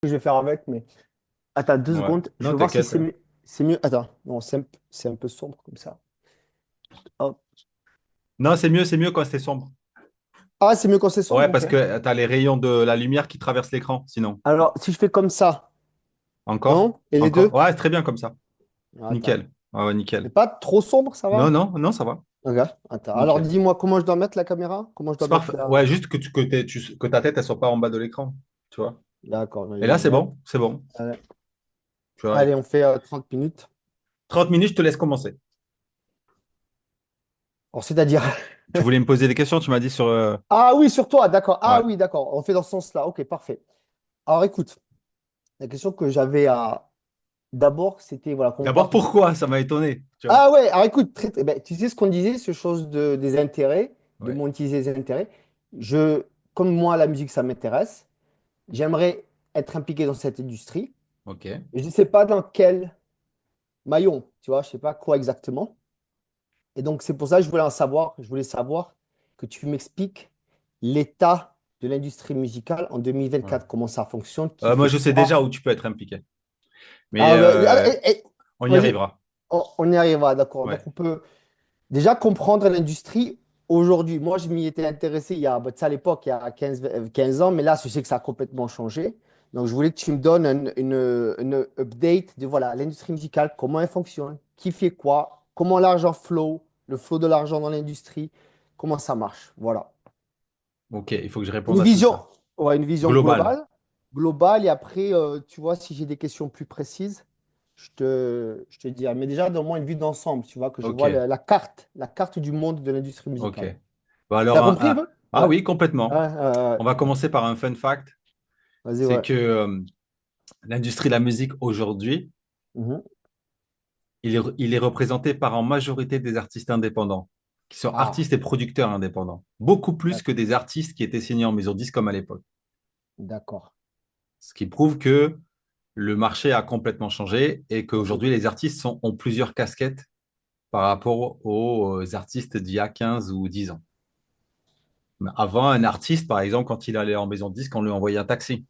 Que je vais faire avec, mais attends deux Ouais. secondes. Je Non, veux voir si t'inquiète. c'est mieux. C'est mieux. Attends, non, c'est un peu sombre comme ça. Hop. Non, c'est mieux quand c'est sombre. Ah, c'est mieux quand c'est sombre, Ouais, ok. parce que tu as les rayons de la lumière qui traversent l'écran, sinon. Alors, si je fais comme ça, Encore? non? Et les Encore? deux? Ouais, c'est très bien comme ça. Ah, attends. Nickel. Ouais, ouais, C'est nickel. pas trop sombre, ça Non, va? non, non, ça va. Ok, attends. Alors, Nickel. dis-moi comment je dois mettre la caméra? Comment je dois C'est mettre parfait. la. Ouais, juste que ta tête, elle soit pas en bas de l'écran. Tu vois? D'accord, je Et vais là, me c'est mettre. bon. C'est bon. Allez, Tu vois? Allez, on fait 30 minutes. 30 minutes, je te laisse commencer. Alors, c'est-à-dire. Tu voulais me poser des questions, tu m'as dit sur. Ah oui, sur toi, d'accord. Ah Ouais. oui, d'accord. On fait dans ce sens-là. Ok, parfait. Alors, écoute, la question que j'avais à. D'abord, c'était, voilà, qu'on D'abord, parte. pourquoi? Ça m'a étonné. Tu vois? Ah ouais, alors écoute, ben, tu sais ce qu'on disait, ce chose des intérêts, de Ouais. monétiser les intérêts. Je, comme moi, la musique, ça m'intéresse. J'aimerais être impliqué dans cette industrie. Ok. Et je ne sais pas dans quel maillon, tu vois, je ne sais pas quoi exactement. Et donc, c'est pour ça que je voulais en savoir, je voulais savoir que tu m'expliques l'état de l'industrie musicale en Ouais. 2024, comment ça fonctionne, qui Moi, fait je sais quoi. déjà où tu peux être impliqué. Mais Ah ouais, on y vas-y, arrivera. on y arrivera, d'accord. Ouais. Donc, on peut. Déjà, comprendre l'industrie aujourd'hui. Moi, je m'y étais intéressé il y a, bah, tu sais, à l'époque, il y a 15 ans, mais là, je sais que ça a complètement changé. Donc, je voulais que tu me donnes une update de voilà, l'industrie musicale, comment elle fonctionne, qui fait quoi, comment l'argent flow, le flow de l'argent dans l'industrie, comment ça marche. Voilà. Ok, il faut que je Une réponde à tout vision, ça. ouais, une vision Global. globale, et après, tu vois, si j'ai des questions plus précises, je te dirai. Mais déjà, donne-moi une vue d'ensemble, tu vois, que je vois Ok, la carte du monde de l'industrie ok. musicale. Bon, alors, T'as compris un peu? ah Ouais. oui, Ouais, complètement. On va ouais. commencer par un fun fact. Vas-y, C'est ouais. que l'industrie de la musique aujourd'hui, Mhm. il est représenté par en majorité des artistes indépendants, qui sont Ah, artistes et producteurs indépendants. Beaucoup plus d'ac- que des artistes qui étaient signés en maison de disque comme à l'époque. d'accord. Ce qui prouve que le marché a complètement changé et Mhm. qu'aujourd'hui, les artistes ont plusieurs casquettes par rapport aux artistes d'il y a 15 ou 10 ans. Mais avant, un artiste, par exemple, quand il allait en maison de disque, on lui envoyait un taxi.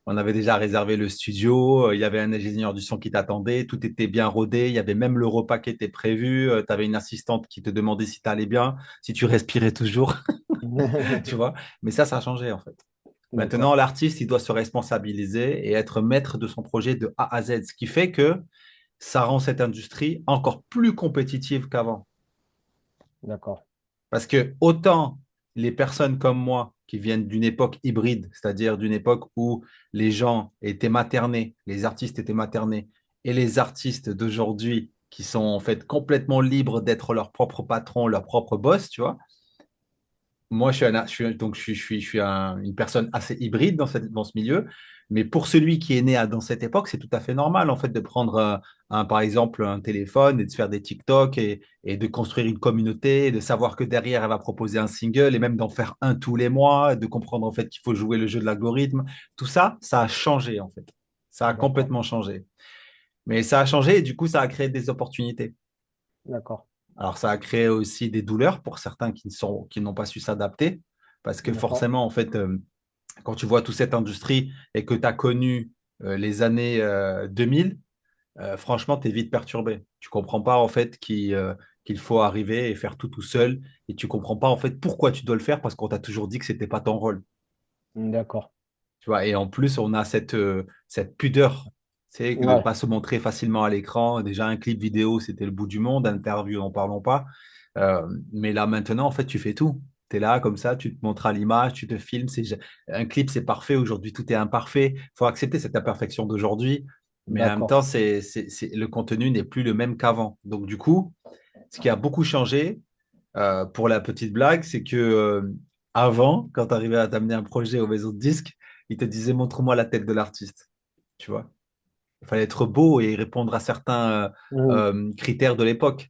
On avait déjà réservé le studio, il y avait un ingénieur du son qui t'attendait, tout était bien rodé, il y avait même le repas qui était prévu, tu avais une assistante qui te demandait si tu allais bien, si tu respirais toujours, tu vois. Mais ça a changé en fait. D'accord. Maintenant, l'artiste, il doit se responsabiliser et être maître de son projet de A à Z, ce qui fait que ça rend cette industrie encore plus compétitive qu'avant. D'accord. Parce que autant les personnes comme moi qui viennent d'une époque hybride, c'est-à-dire d'une époque où les gens étaient maternés, les artistes étaient maternés, et les artistes d'aujourd'hui qui sont en fait complètement libres d'être leur propre patron, leur propre boss, tu vois, moi, je suis une personne assez hybride dans ce milieu. Mais pour celui qui est né dans cette époque, c'est tout à fait normal, en fait, de prendre, par exemple, un téléphone et de se faire des TikTok et de construire une communauté, de savoir que derrière, elle va proposer un single et même d'en faire un tous les mois, de comprendre, en fait, qu'il faut jouer le jeu de l'algorithme. Tout ça, ça a changé, en fait. Ça a D'accord. complètement changé. Mais ça a changé et du coup, ça a créé des opportunités. D'accord. Alors, ça a créé aussi des douleurs pour certains qui n'ont pas su s'adapter, parce que D'accord. forcément, en fait, quand tu vois toute cette industrie et que tu as connu les années 2000, franchement, tu es vite perturbé. Tu comprends pas, en fait, qu'il faut arriver et faire tout seul, et tu comprends pas, en fait, pourquoi tu dois le faire, parce qu'on t'a toujours dit que c'était pas ton rôle. D'accord. Tu vois, et en plus, on a cette pudeur, c'est que de ne Ouais. pas se montrer facilement à l'écran. Déjà, un clip vidéo, c'était le bout du monde. Interview, n'en parlons pas. Mais là, maintenant, en fait, tu fais tout. Tu es là, comme ça, tu te montres à l'image, tu te filmes. Un clip, c'est parfait. Aujourd'hui, tout est imparfait. Il faut accepter cette imperfection d'aujourd'hui. Mais en même D'accord. temps, le contenu n'est plus le même qu'avant. Donc, du coup, ce qui a beaucoup changé, pour la petite blague, c'est que avant, quand tu arrivais à t'amener un projet aux maisons de disques, ils te disaient montre-moi la tête de l'artiste. Tu vois, il fallait être beau et répondre à certains Mhm. critères de l'époque.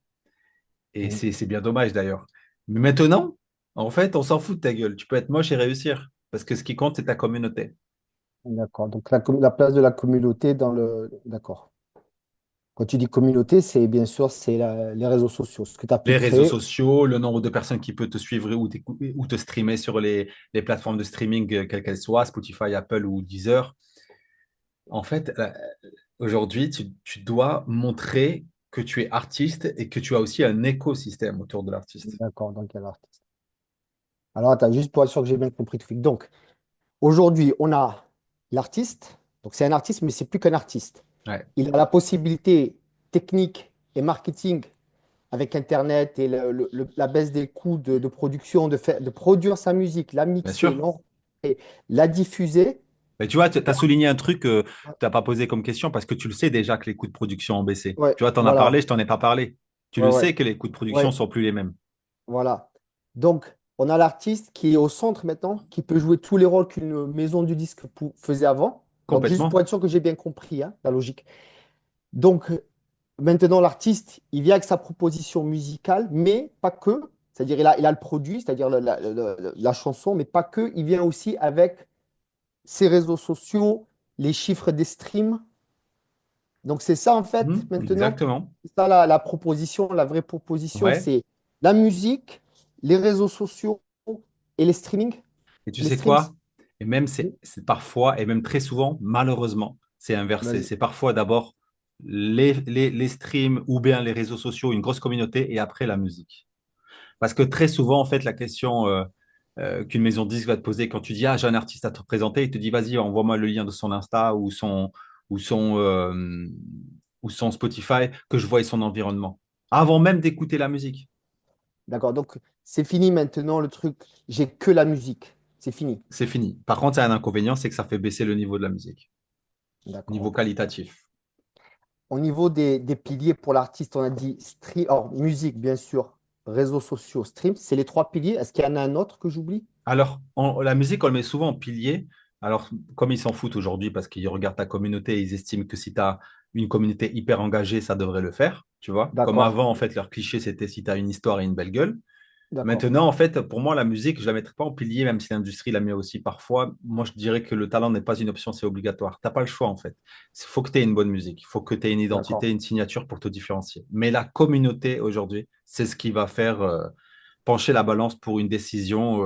Et Mhm. c'est bien dommage d'ailleurs. Mais maintenant, en fait, on s'en fout de ta gueule. Tu peux être moche et réussir. Parce que ce qui compte, c'est ta communauté. D'accord. Donc, la place de la communauté dans le. D'accord. Quand tu dis communauté, c'est bien sûr, c'est les réseaux sociaux, ce que tu as pu Les réseaux créer. sociaux, le nombre de personnes qui peuvent te suivre ou te streamer sur les plateformes de streaming, quelles qu'elles soient, Spotify, Apple ou Deezer. En fait, aujourd'hui, tu dois montrer que tu es artiste et que tu as aussi un écosystème autour de l'artiste. D'accord, donc quel artiste? Alors, attends, juste pour être sûr que j'ai bien compris tout. Donc, aujourd'hui, on a l'artiste. Donc, c'est un artiste, mais c'est plus qu'un artiste. Ouais, Il a la possibilité technique et marketing avec Internet et la baisse des coûts de production, de produire sa musique, la bien mixer, sûr. non, et la diffuser. Mais tu vois, tu as souligné un truc que tu n'as pas posé comme question parce que tu le sais déjà que les coûts de production ont baissé. Ouais, Tu vois, tu en as voilà. parlé, je t'en ai pas parlé. Tu Ouais, le ouais, sais que les coûts de production ouais, sont plus les mêmes. voilà. Donc, on a l'artiste qui est au centre maintenant, qui peut jouer tous les rôles qu'une maison du disque faisait avant. Donc, juste pour Complètement. être sûr que j'ai bien compris, hein, la logique. Donc, maintenant, l'artiste, il vient avec sa proposition musicale, mais pas que. C'est-à-dire, il a le produit, c'est-à-dire la chanson, mais pas que. Il vient aussi avec ses réseaux sociaux, les chiffres des streams. Donc, c'est ça, en fait, maintenant. Exactement. C'est ça la proposition, la vraie proposition, Ouais. c'est la musique, les réseaux sociaux et les streamings. Et tu Les sais streams. quoi? Et même c'est parfois, et même très souvent, malheureusement, c'est inversé. Vas-y. C'est parfois d'abord les streams ou bien les réseaux sociaux, une grosse communauté, et après la musique. Parce que très souvent, en fait, la question qu'une maison de disque va te poser quand tu dis, ah, j'ai un artiste à te présenter, il te dit, vas-y, envoie-moi le lien de son Insta ou son, euh, ou son Spotify, que je voie son environnement. Avant même d'écouter la musique. D'accord. Donc, c'est fini maintenant le truc. J'ai que la musique. C'est fini. C'est fini. Par contre, il y a un inconvénient, c'est que ça fait baisser le niveau de la musique, D'accord. niveau Ok. qualitatif. Au niveau des piliers pour l'artiste, on a dit stream, alors musique, bien sûr, réseaux sociaux, stream. C'est les trois piliers. Est-ce qu'il y en a un autre que j'oublie? Alors, la musique, on le met souvent en pilier. Alors, comme ils s'en foutent aujourd'hui parce qu'ils regardent ta communauté et ils estiment que si tu as une communauté hyper engagée, ça devrait le faire, tu vois. Comme D'accord. avant, en fait, leur cliché, c'était si tu as une histoire et une belle gueule. D'accord. Maintenant, en fait, pour moi, la musique, je ne la mettrai pas en pilier, même si l'industrie la met aussi parfois. Moi, je dirais que le talent n'est pas une option, c'est obligatoire. Tu n'as pas le choix, en fait. Il faut que tu aies une bonne musique. Il faut que tu aies une D'accord. identité, une signature pour te différencier. Mais la communauté, aujourd'hui, c'est ce qui va faire pencher la balance pour une décision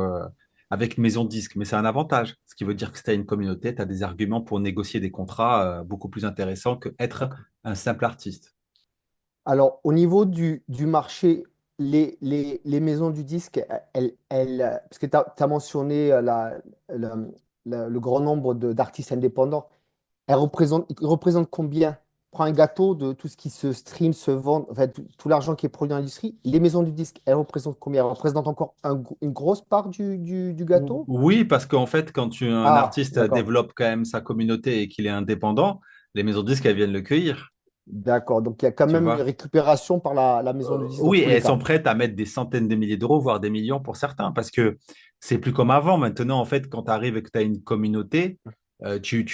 avec une maison de disque. Mais c'est un avantage. Ce qui veut dire que si tu as une communauté, tu as des arguments pour négocier des contrats beaucoup plus intéressants qu'être D'accord. un simple artiste. Alors, au niveau du marché, les maisons du disque, parce que tu as mentionné la- le grand nombre d'artistes indépendants, ils représentent combien? Prends un gâteau de tout ce qui se stream, se vend, en fait, tout l'argent qui est produit dans l'industrie. Les maisons du disque, elles représentent combien? Elles représentent encore une grosse part du gâteau? Oui, parce qu'en fait, quand un Ah, artiste d'accord. développe quand même sa communauté et qu'il est indépendant, les maisons de disques, elles viennent le cueillir, D'accord. Donc, il y a quand tu même une vois. récupération par la maison du disque dans Oui, et tous les elles cas. sont prêtes à mettre des centaines de milliers d'euros, voire des millions pour certains, parce que c'est plus comme avant. Maintenant, en fait, quand tu arrives et que tu as une communauté, tu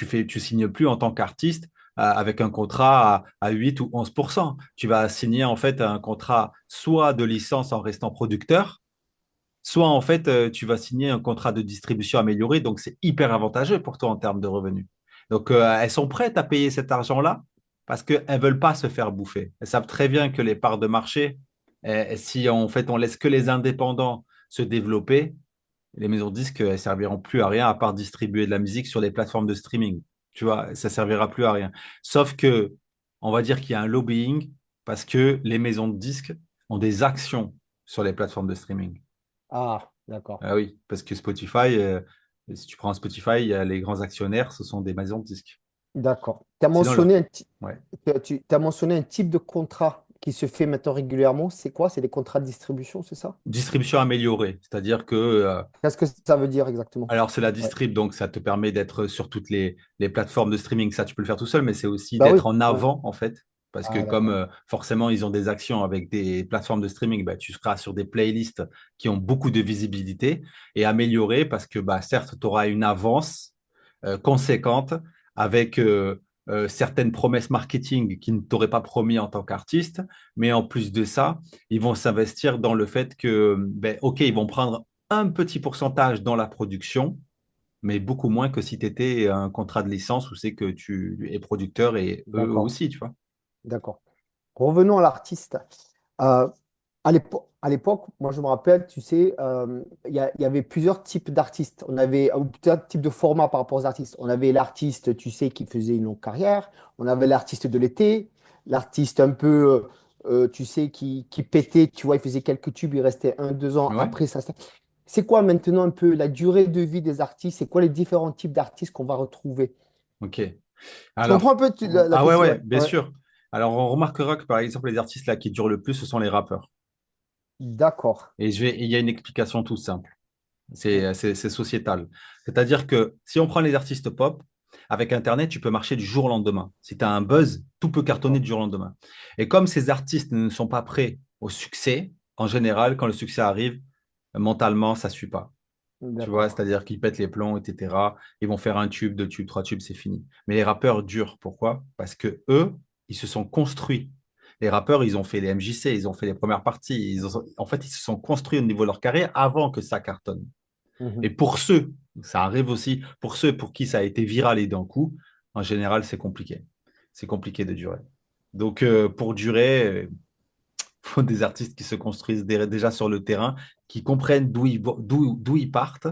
signes plus en tant qu'artiste avec un contrat à 8 ou 11%. Tu vas signer en fait un contrat soit de licence en restant producteur, soit en fait, tu vas signer un contrat de distribution amélioré, donc c'est hyper avantageux pour toi en termes de revenus. Donc, elles sont prêtes à payer cet argent-là parce qu'elles ne veulent pas se faire bouffer. Elles savent très bien que les parts de marché, si en fait on laisse que les indépendants se développer, les maisons de disques, elles serviront plus à rien à part distribuer de la musique sur les plateformes de streaming. Tu vois, ça servira plus à rien. Sauf que, on va dire qu'il y a un lobbying parce que les maisons de disques ont des actions sur les plateformes de streaming. Ah, d'accord. Ah oui, parce que Spotify, si tu prends Spotify, il y a les grands actionnaires, ce sont des maisons de disques. D'accord. Tu as Sinon, là, mentionné ouais. t'as mentionné un type de contrat qui se fait maintenant régulièrement. C'est quoi? C'est des contrats de distribution, c'est ça? Distribution améliorée, c'est-à-dire que, Qu'est-ce que ça veut dire exactement? alors c'est la Ouais. distrib, donc ça te permet d'être sur toutes les plateformes de streaming, ça tu peux le faire tout seul, mais c'est aussi Bah oui. d'être en Ouais. avant, en fait, parce que Ah, comme d'accord. forcément ils ont des actions avec des plateformes de streaming, bah, tu seras sur des playlists qui ont beaucoup de visibilité et améliorée parce que bah, certes, tu auras une avance conséquente avec certaines promesses marketing qui ne t'auraient pas promis en tant qu'artiste, mais en plus de ça, ils vont s'investir dans le fait que, ben, OK, ils vont prendre un petit pourcentage dans la production, mais beaucoup moins que si tu étais un contrat de licence où c'est que tu es producteur et eux D'accord. aussi, tu vois. D'accord. Revenons à l'artiste. Euh, À l'époque, moi je me rappelle, tu sais, il y avait plusieurs types d'artistes. On avait ou plusieurs types de formats par rapport aux artistes. On avait l'artiste, tu sais, qui faisait une longue carrière. On avait l'artiste de l'été, l'artiste un peu, tu sais, qui pétait, tu vois, il faisait quelques tubes, il restait 1, 2 ans. Ouais. Après, ça. C'est quoi maintenant un peu la durée de vie des artistes? C'est quoi les différents types d'artistes qu'on va retrouver? Ok. Tu comprends Alors, un peu la ah ouais, question? ouais, Ouais, bien ouais. sûr. Alors, on remarquera que par exemple, les artistes là qui durent le plus, ce sont les rappeurs. D'accord. Et il y a une explication toute simple. Mm. C'est sociétal. C'est-à-dire que si on prend les artistes pop, avec Internet, tu peux marcher du jour au lendemain. Si tu as un buzz, tout peut cartonner D'accord. du jour au lendemain. Et comme ces artistes ne sont pas prêts au succès, en général, quand le succès arrive, mentalement, ça ne suit pas. Tu vois, D'accord. c'est-à-dire qu'ils pètent les plombs, etc. Ils vont faire un tube, deux tubes, trois tubes, c'est fini. Mais les rappeurs durent. Pourquoi? Parce que eux, ils se sont construits. Les rappeurs, ils ont fait les MJC, ils ont fait les premières parties. En fait, ils se sont construits au niveau de leur carrière avant que ça cartonne. Mhm. Et pour ceux, ça arrive aussi, pour ceux pour qui ça a été viral et d'un coup, en général, c'est compliqué. C'est compliqué de durer. Donc, pour durer, il faut des artistes qui se construisent déjà sur le terrain, qui comprennent d'où ils partent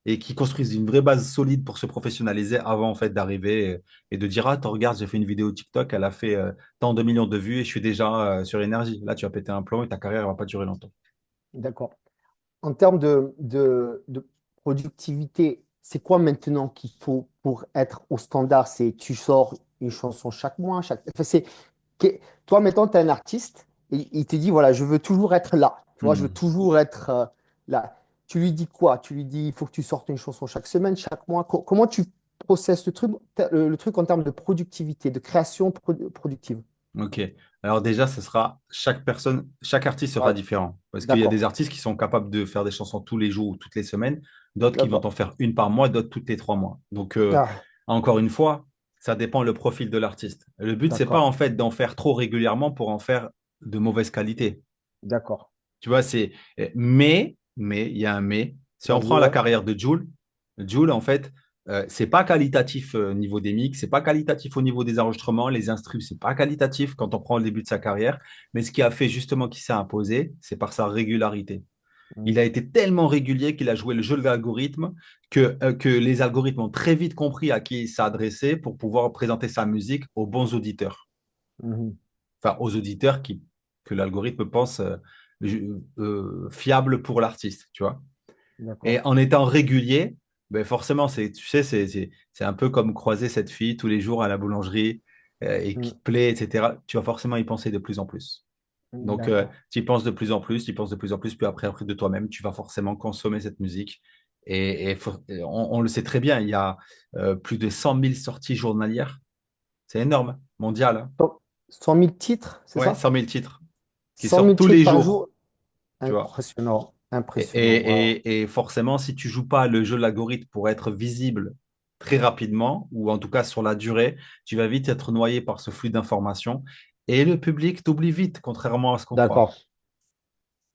et qui construisent une vraie base solide pour se professionnaliser avant en fait d'arriver et de dire, ah, toi, regarde, j'ai fait une vidéo TikTok, elle a fait tant de millions de vues et je suis déjà sur énergie. Là, tu vas péter un plomb et ta carrière ne va pas durer longtemps. D'accord. En termes de productivité, c'est quoi maintenant qu'il faut pour être au standard? C'est tu sors une chanson chaque mois, enfin, toi, maintenant, tu es un artiste et il te dit, voilà, je veux toujours être là. Tu vois, je veux Hmm. toujours être là. Tu lui dis quoi? Tu lui dis, il faut que tu sortes une chanson chaque semaine, chaque mois. Comment tu processes le truc en termes de productivité, de création productive? Ok. Alors déjà, ce sera chaque personne, chaque artiste sera Ouais, différent. Parce qu'il y a des d'accord. artistes qui sont capables de faire des chansons tous les jours ou toutes les semaines, d'autres qui vont D'accord. en faire une par mois, d'autres toutes les 3 mois. Donc, Ah, encore une fois, ça dépend le profil de l'artiste. Le but, c'est pas d'accord. en fait d'en faire trop régulièrement pour en faire de mauvaise qualité. D'accord. Tu vois, il y a un mais. Si on Vas-y, prend la ouais. carrière de Jul, Jul, en fait, c'est pas qualitatif au niveau des mix, c'est pas qualitatif au niveau des enregistrements, les instrus, c'est pas qualitatif quand on prend le début de sa carrière. Mais ce qui a fait justement qu'il s'est imposé, c'est par sa régularité. Il a Mhm. été tellement régulier qu'il a joué le jeu de l'algorithme que les algorithmes ont très vite compris à qui s'adresser pour pouvoir présenter sa musique aux bons auditeurs. Mhm. Enfin, aux auditeurs que l'algorithme pense fiable pour l'artiste, tu vois. Et D'accord. en étant régulier, ben forcément, tu sais, c'est un peu comme croiser cette fille tous les jours à la boulangerie et qui Mhm. te plaît, etc. Tu vas forcément y penser de plus en plus. Donc, D'accord. tu y penses de plus en plus, tu y penses de plus en plus, puis après de toi-même, tu vas forcément consommer cette musique. Et on le sait très bien, il y a plus de 100 000 sorties journalières. C'est énorme, mondial, hein. 100 000 titres, c'est Ouais, ça? 100 000 titres qui 100 sortent 000 tous titres les par jours, jour? tu vois. Impressionnant. Et, Impressionnant. Waouh. et, et, et forcément, si tu joues pas le jeu de l'algorithme pour être visible très rapidement, ou en tout cas sur la durée, tu vas vite être noyé par ce flux d'informations. Et le public t'oublie vite, contrairement à ce qu'on croit. D'accord.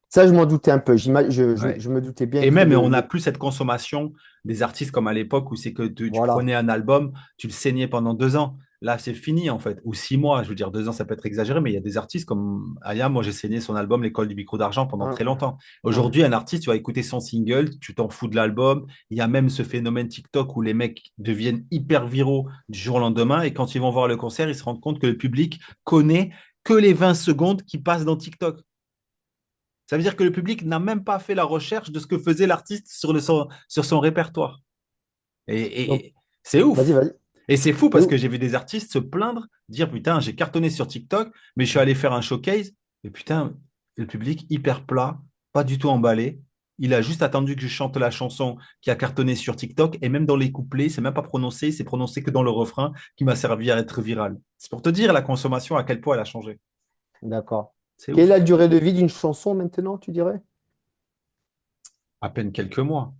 Ça, je m'en doutais un peu. Ouais. Je me doutais bien Et que même, on n'a plus cette consommation des artistes comme à l'époque où c'est que tu voilà. prenais un album, tu le saignais pendant 2 ans. Là, c'est fini en fait. Ou 6 mois, je veux dire, 2 ans, ça peut être exagéré, mais il y a des artistes comme Aya, moi j'ai saigné son album L'école du micro d'argent pendant Hein, très longtemps. hein, Aujourd'hui, un artiste, tu vas écouter son single, tu t'en fous de l'album. Il y a même ce phénomène TikTok où les mecs deviennent hyper viraux du jour au lendemain et quand ils vont voir le concert, ils se rendent compte que le public connaît que les 20 secondes qui passent dans TikTok. Ça veut dire que le public n'a même pas fait la recherche de ce que faisait l'artiste sur son répertoire. Et, Donc, c'est vas-y, ouf. vas-y. Et c'est fou C'est parce que où? j'ai vu des artistes se plaindre, dire putain, j'ai cartonné sur TikTok, mais je suis allé faire un showcase. Et putain, le public hyper plat, pas du tout emballé. Il a juste attendu que je chante la chanson qui a cartonné sur TikTok. Et même dans les couplets, c'est même pas prononcé, c'est prononcé que dans le refrain qui m'a servi à être viral. C'est pour te dire la consommation, à quel point elle a changé. D'accord. C'est Quelle est la ouf. durée de vie d'une chanson maintenant, tu dirais? À peine quelques mois.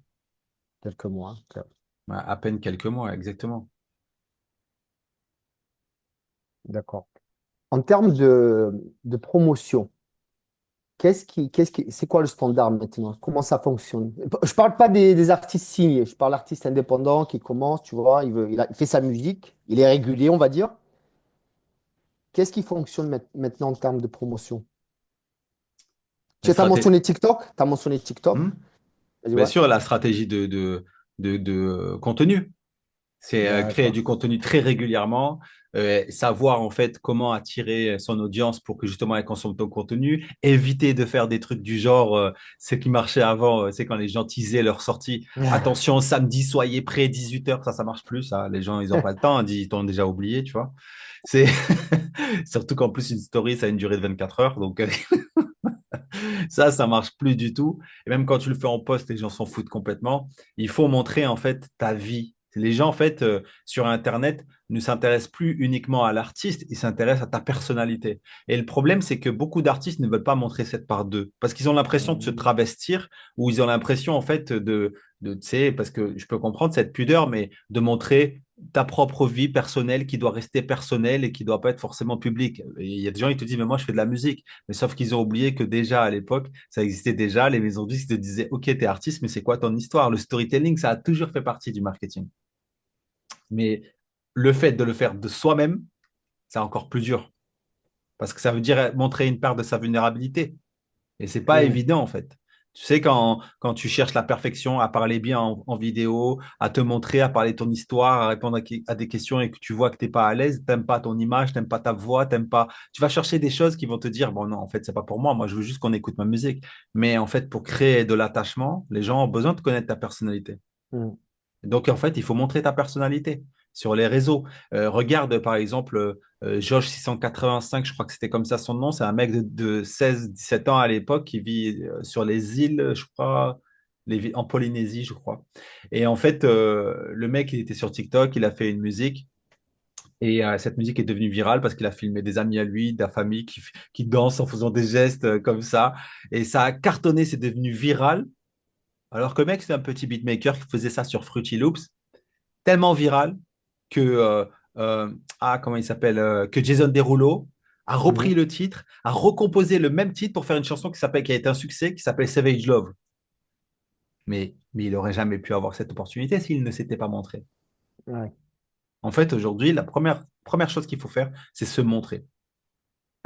Quelques mois. Ok. Ouais, à peine quelques mois, exactement. D'accord. En termes de promotion, c'est quoi le standard maintenant? Comment ça fonctionne? Je parle pas des artistes signés, je parle d'artistes indépendants qui commencent, tu vois, il fait sa musique, il est régulier, on va dire. Qu'est-ce qui fonctionne maintenant en termes de promotion? La Tu as stratégie. mentionné TikTok? Tu as mentionné TikTok. Vas-y, Bien ouais. sûr, la stratégie de contenu. C'est créer D'accord. du contenu très régulièrement, savoir en fait comment attirer son audience pour que justement elle consomme ton contenu, éviter de faire des trucs du genre, ce qui marchait avant, c'est quand les gens teasaient leur sortie. Attention, samedi, soyez prêts, 18h, ça marche plus, ça. Les gens, ils n'ont pas le temps, ils t'ont déjà oublié, tu vois. C'est surtout qu'en plus, une story, ça a une durée de 24 heures, donc ça marche plus du tout. Et même quand tu le fais en poste, les gens s'en foutent complètement. Il faut montrer en fait ta vie. Les gens en fait sur Internet ne s'intéressent plus uniquement à l'artiste, ils s'intéressent à ta personnalité. Et le problème, c'est que beaucoup d'artistes ne veulent pas montrer cette part d'eux parce qu'ils ont l'impression de se travestir ou ils ont l'impression en fait tu sais, parce que je peux comprendre cette pudeur, mais de montrer ta propre vie personnelle qui doit rester personnelle et qui doit pas être forcément publique. Et il y a des gens qui te disent, mais moi je fais de la musique. Mais sauf qu'ils ont oublié que déjà à l'époque, ça existait déjà. Les maisons de disques te disaient, OK, t'es artiste, mais c'est quoi ton histoire? Le storytelling, ça a toujours fait partie du marketing. Mais le fait de le faire de soi-même, c'est encore plus dur. Parce que ça veut dire montrer une part de sa vulnérabilité. Et c'est pas Hmm. évident, en fait. Tu sais, quand tu cherches la perfection, à parler bien en vidéo, à te montrer, à parler ton histoire, à répondre à des questions et que tu vois que t'es pas à l'aise, t'aimes pas ton image, t'aimes pas ta voix, t'aimes pas. Tu vas chercher des choses qui vont te dire, bon, non, en fait, c'est pas pour moi. Moi, je veux juste qu'on écoute ma musique. Mais en fait, pour créer de l'attachement, les gens ont besoin de connaître ta personnalité. Hmm. Donc, en fait, il faut montrer ta personnalité sur les réseaux. Regarde, par exemple, Josh 685, je crois que c'était comme ça son nom. C'est un mec de 16-17 ans à l'époque qui vit sur les îles, je crois, en Polynésie, je crois. Et en fait, le mec, il était sur TikTok, il a fait une musique. Et cette musique est devenue virale parce qu'il a filmé des amis à lui, de la famille qui dansent en faisant des gestes comme ça. Et ça a cartonné, c'est devenu viral. Alors que le mec, c'est un petit beatmaker qui faisait ça sur Fruity Loops tellement viral que, comment il s'appelle, que Jason Derulo a repris Mhm. le titre, a recomposé le même titre pour faire une chanson qui a été un succès, qui s'appelle Savage Love. Mais il n'aurait jamais pu avoir cette opportunité s'il ne s'était pas montré. Ouais. En fait, aujourd'hui, la première chose qu'il faut faire, c'est se montrer.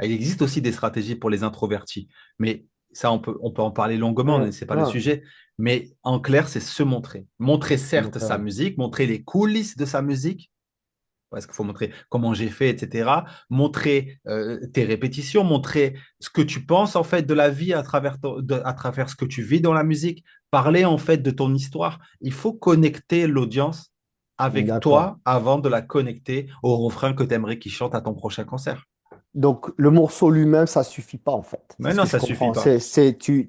Il existe aussi des stratégies pour les introvertis, mais ça, on peut en parler longuement, Hmm. ce n'est pas le Ouais. sujet. Mais en clair, c'est se montrer. Montrer Se certes montrer, sa ouais. musique, montrer les coulisses de sa musique, parce qu'il faut montrer comment j'ai fait, etc. Montrer tes répétitions, montrer ce que tu penses en fait de la vie à travers ce que tu vis dans la musique. Parler en fait de ton histoire. Il faut connecter l'audience avec D'accord. toi avant de la connecter au refrain que tu aimerais qu'il chante à ton prochain concert. Donc, le morceau lui-même, ça suffit pas, en fait. C'est Mais ce non, que je ça suffit comprends. pas.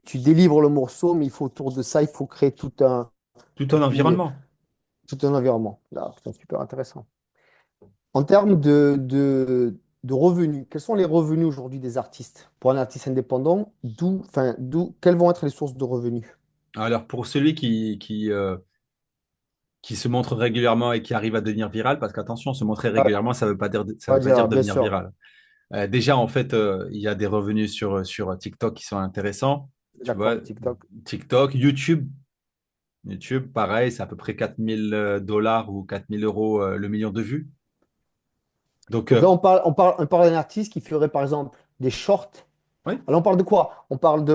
Tu délivres le morceau, mais il faut autour de ça, il faut créer Tout un une- environnement. tout un environnement. Là, c'est super intéressant. En termes de revenus, quels sont les revenus aujourd'hui des artistes? Pour un artiste indépendant, quelles vont être les sources de revenus? Alors, pour celui qui se montre régulièrement et qui arrive à devenir viral, parce qu'attention, se montrer Ah, régulièrement, ça on va veut pas dire dire, bien devenir sûr. viral. Déjà, en fait, il y a des revenus sur TikTok qui sont intéressants. Tu vois, D'accord, TikTok. TikTok, YouTube. YouTube, pareil, c'est à peu près 4 000 $ ou 4 000 € le million de vues. Donc, Donc là, on parle d'un artiste qui ferait, par exemple, des shorts. oui. Alors, on parle de quoi? On parle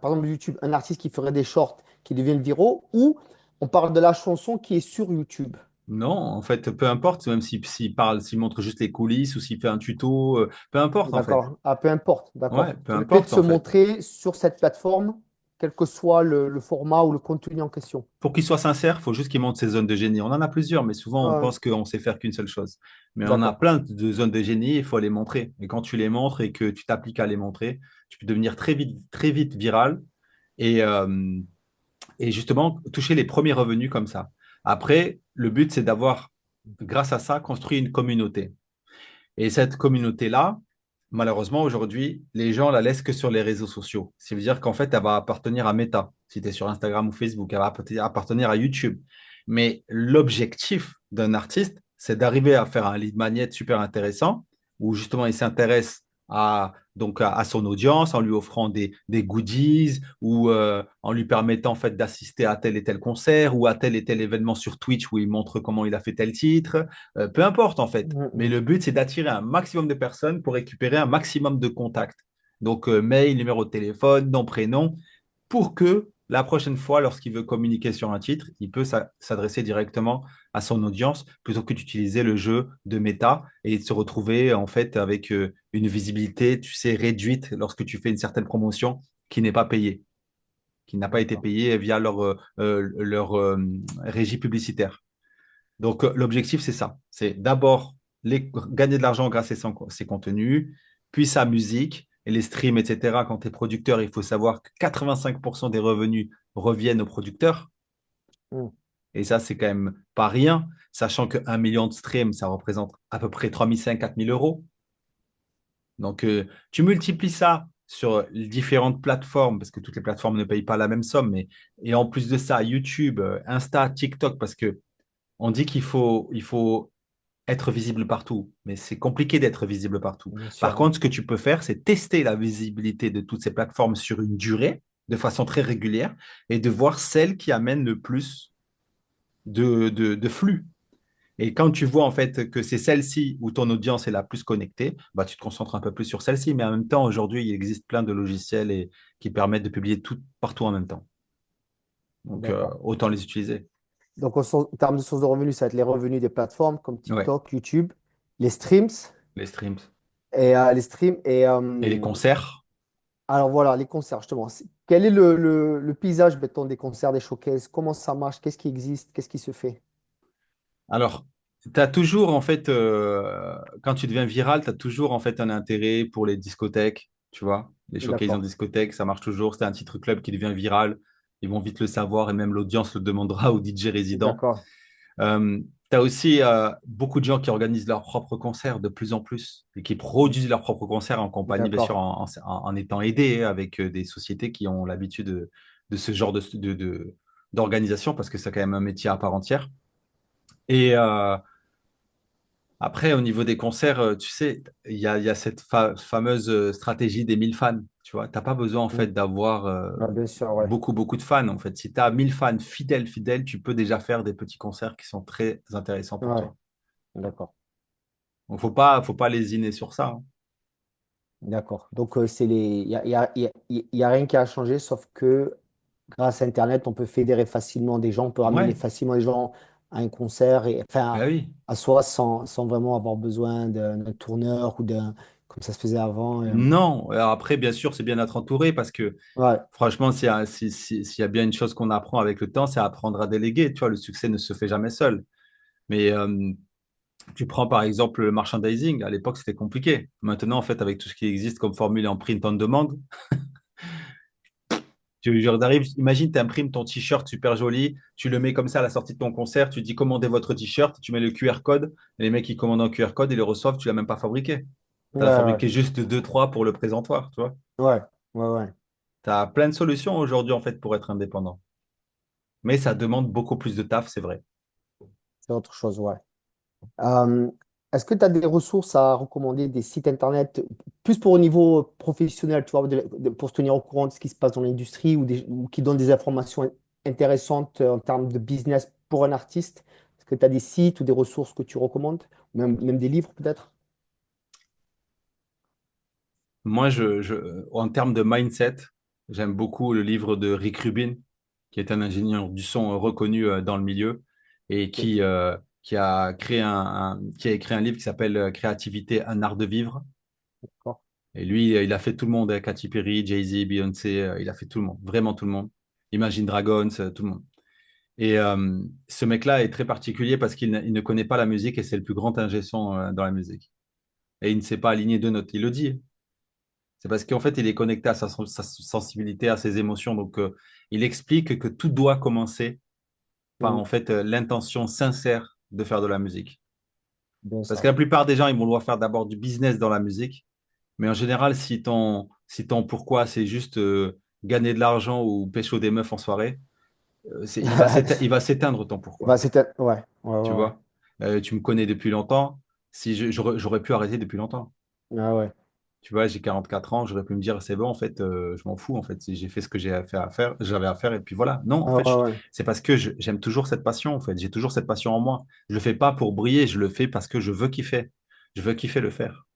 par exemple, YouTube, un artiste qui ferait des shorts qui deviennent viraux, ou on parle de la chanson qui est sur YouTube. Non, en fait, peu importe, même s'il parle, s'il montre juste les coulisses ou s'il fait un tuto, peu importe, en fait. D'accord? Ah, peu importe, Ouais, d'accord. peu C'est le fait de importe, se en fait. montrer sur cette plateforme, quel que soit le format ou le contenu en question. Pour qu'il soit sincère, il faut juste qu'il montre ses zones de génie. On en a plusieurs, mais souvent on Ah, pense qu'on sait faire qu'une seule chose. Mais on a d'accord. plein de zones de génie, il faut les montrer. Et quand tu les montres et que tu t'appliques à les montrer, tu peux devenir très vite viral et, euh, et justement toucher les premiers revenus comme ça. Après, le but, c'est d'avoir, grâce à ça, construit une communauté. Et cette communauté-là, malheureusement, aujourd'hui, les gens la laissent que sur les réseaux sociaux. Ça veut dire qu'en fait, elle va appartenir à Meta. Si tu es sur Instagram ou Facebook, elle va appartenir à YouTube. Mais l'objectif d'un artiste, c'est d'arriver à faire un lead magnet super intéressant où justement il s'intéresse à son audience en lui offrant des goodies ou en lui permettant en fait d'assister à tel et tel concert ou à tel et tel événement sur Twitch où il montre comment il a fait tel titre. Peu importe en fait. Mais Mhm. le but, c'est d'attirer un maximum de personnes pour récupérer un maximum de contacts. Donc, mail, numéro de téléphone, nom, prénom, pour que la prochaine fois, lorsqu'il veut communiquer sur un titre, il peut s'adresser directement à son audience plutôt que d'utiliser le jeu de méta et de se retrouver en fait avec une visibilité, tu sais, réduite lorsque tu fais une certaine promotion qui n'est pas payée, qui n'a pas été D'accord. payée via leur régie publicitaire. Donc, l'objectif, c'est ça. C'est d'abord gagner de l'argent grâce à ses contenus, puis sa musique et les streams, etc. Quand tu es producteur, il faut savoir que 85% des revenus reviennent aux producteurs. Hmm. Et ça, c'est quand même pas rien, sachant qu'un million de streams, ça représente à peu près 3 500, 4 000 euros. Donc, tu multiplies ça sur les différentes plateformes, parce que toutes les plateformes ne payent pas la même somme, et en plus de ça, YouTube, Insta, TikTok, parce que on dit qu'il faut être visible partout, mais c'est compliqué d'être visible partout. Bien Par sûr, oui. contre, ce que tu peux faire, c'est tester la visibilité de toutes ces plateformes sur une durée, de façon très régulière, et de voir celle qui amène le plus de flux. Et quand tu vois en fait que c'est celle-ci où ton audience est la plus connectée, bah, tu te concentres un peu plus sur celle-ci. Mais en même temps, aujourd'hui, il existe plein de logiciels qui permettent de publier tout partout en même temps. Donc, D'accord. autant les utiliser. Donc, en termes de sources de revenus, ça va être les revenus des plateformes comme Ouais, TikTok, YouTube, les streams les streams. et les streams. Et Et les concerts. alors voilà, les concerts, justement. Quel est le paysage, mettons, des concerts, des showcases? Comment ça marche? Qu'est-ce qui existe? Qu'est-ce qui se fait? Alors, tu as toujours, en fait, quand tu deviens viral, tu as toujours, en fait, un intérêt pour les discothèques, tu vois. Les showcases en D'accord. discothèque, ça marche toujours. C'est un titre club qui devient viral. Ils vont vite le savoir et même l'audience le demandera au DJ résident. D'accord. Tu as aussi beaucoup de gens qui organisent leurs propres concerts de plus en plus et qui produisent leurs propres concerts en compagnie, bien sûr, D'accord. en étant aidés avec des sociétés qui ont l'habitude de ce genre d'organisation parce que c'est quand même un métier à part entière. Et après, au niveau des concerts, tu sais, il y a cette fameuse stratégie des 1000 fans. Tu vois, tu n'as pas besoin en Mm. fait d'avoir Ah, bien sûr, ouais. beaucoup, beaucoup de fans. En fait, si tu as 1000 fans fidèles, fidèles, tu peux déjà faire des petits concerts qui sont très intéressants pour Ouais, toi. d'accord. Donc, faut pas lésiner sur ça, hein. D'accord. Donc, il y a rien qui a changé, sauf que grâce à Internet, on peut fédérer facilement des gens, on peut ramener Ouais, facilement des gens à un concert, et, enfin, bah oui. à soi sans vraiment avoir besoin d'un tourneur ou comme ça se faisait avant. Non, alors après, bien sûr, c'est bien d'être entouré parce que Ouais, franchement, s'il y a bien une chose qu'on apprend avec le temps, c'est apprendre à déléguer. Tu vois, le succès ne se fait jamais seul. Mais tu prends par exemple le merchandising. À l'époque, c'était compliqué. Maintenant, en fait, avec tout ce qui existe comme formule en print on demand, imagine, tu imprimes ton t-shirt super joli, tu le mets comme ça à la sortie de ton concert, tu dis commandez votre t-shirt, tu mets le QR code, et les mecs ils commandent un QR code, ils le reçoivent, tu l'as même pas fabriqué. Tu ouais, as ouais, fabriqué juste deux, trois pour le présentoir, tu vois. ouais, ouais, ouais. Tu as plein de solutions aujourd'hui en fait pour être indépendant. Mais ça demande beaucoup plus de taf, c'est vrai. C'est autre chose, ouais. Euh, Est-ce que tu as des ressources à recommander, des sites internet, plus pour au niveau professionnel, tu vois, pour se tenir au courant de ce qui se passe dans l'industrie ou qui donnent des informations intéressantes en termes de business pour un artiste? Est-ce que tu as des sites ou des ressources que tu recommandes? Ou même des livres peut-être? Moi, en termes de mindset, j'aime beaucoup le livre de Rick Rubin, qui est un ingénieur du son reconnu dans le milieu et Ok, qui a écrit un livre qui s'appelle Créativité, un art de vivre. d'accord. Et lui, il a fait tout le monde, hein, Katy Perry, Jay-Z, Beyoncé, il a fait tout le monde, vraiment tout le monde. Imagine Dragons, tout le monde. Et ce mec-là est très particulier parce qu'il ne connaît pas la musique et c'est le plus grand ingé son dans la musique. Et il ne sait pas aligner deux notes. Il le dit. C'est parce qu'en fait, il est connecté à sa sensibilité, à ses émotions. Donc, il explique que tout doit commencer par Mm, en fait l'intention sincère de faire de la musique. bien Parce que ça. la plupart des gens, ils vont vouloir faire d'abord du business dans la musique. Mais en général, si ton pourquoi, c'est juste gagner de l'argent ou pécho des meufs en soirée, il va s'éteindre ton pourquoi. Bah, c'était, ouais, ouais, Tu ouais, ouais. vois. Tu me connais depuis longtemps. Si j'aurais pu arrêter depuis longtemps. Ah ouais. Tu vois, j'ai 44 ans, j'aurais pu me dire, c'est bon, en fait, je m'en fous, en fait, si j'ai fait ce que j'avais à faire, et puis voilà. Non, en Ah fait, ouais, ouais. c'est parce que j'aime toujours cette passion, en fait, j'ai toujours cette passion en moi. Je le fais pas pour briller, je le fais parce que je veux kiffer. Je veux kiffer le faire.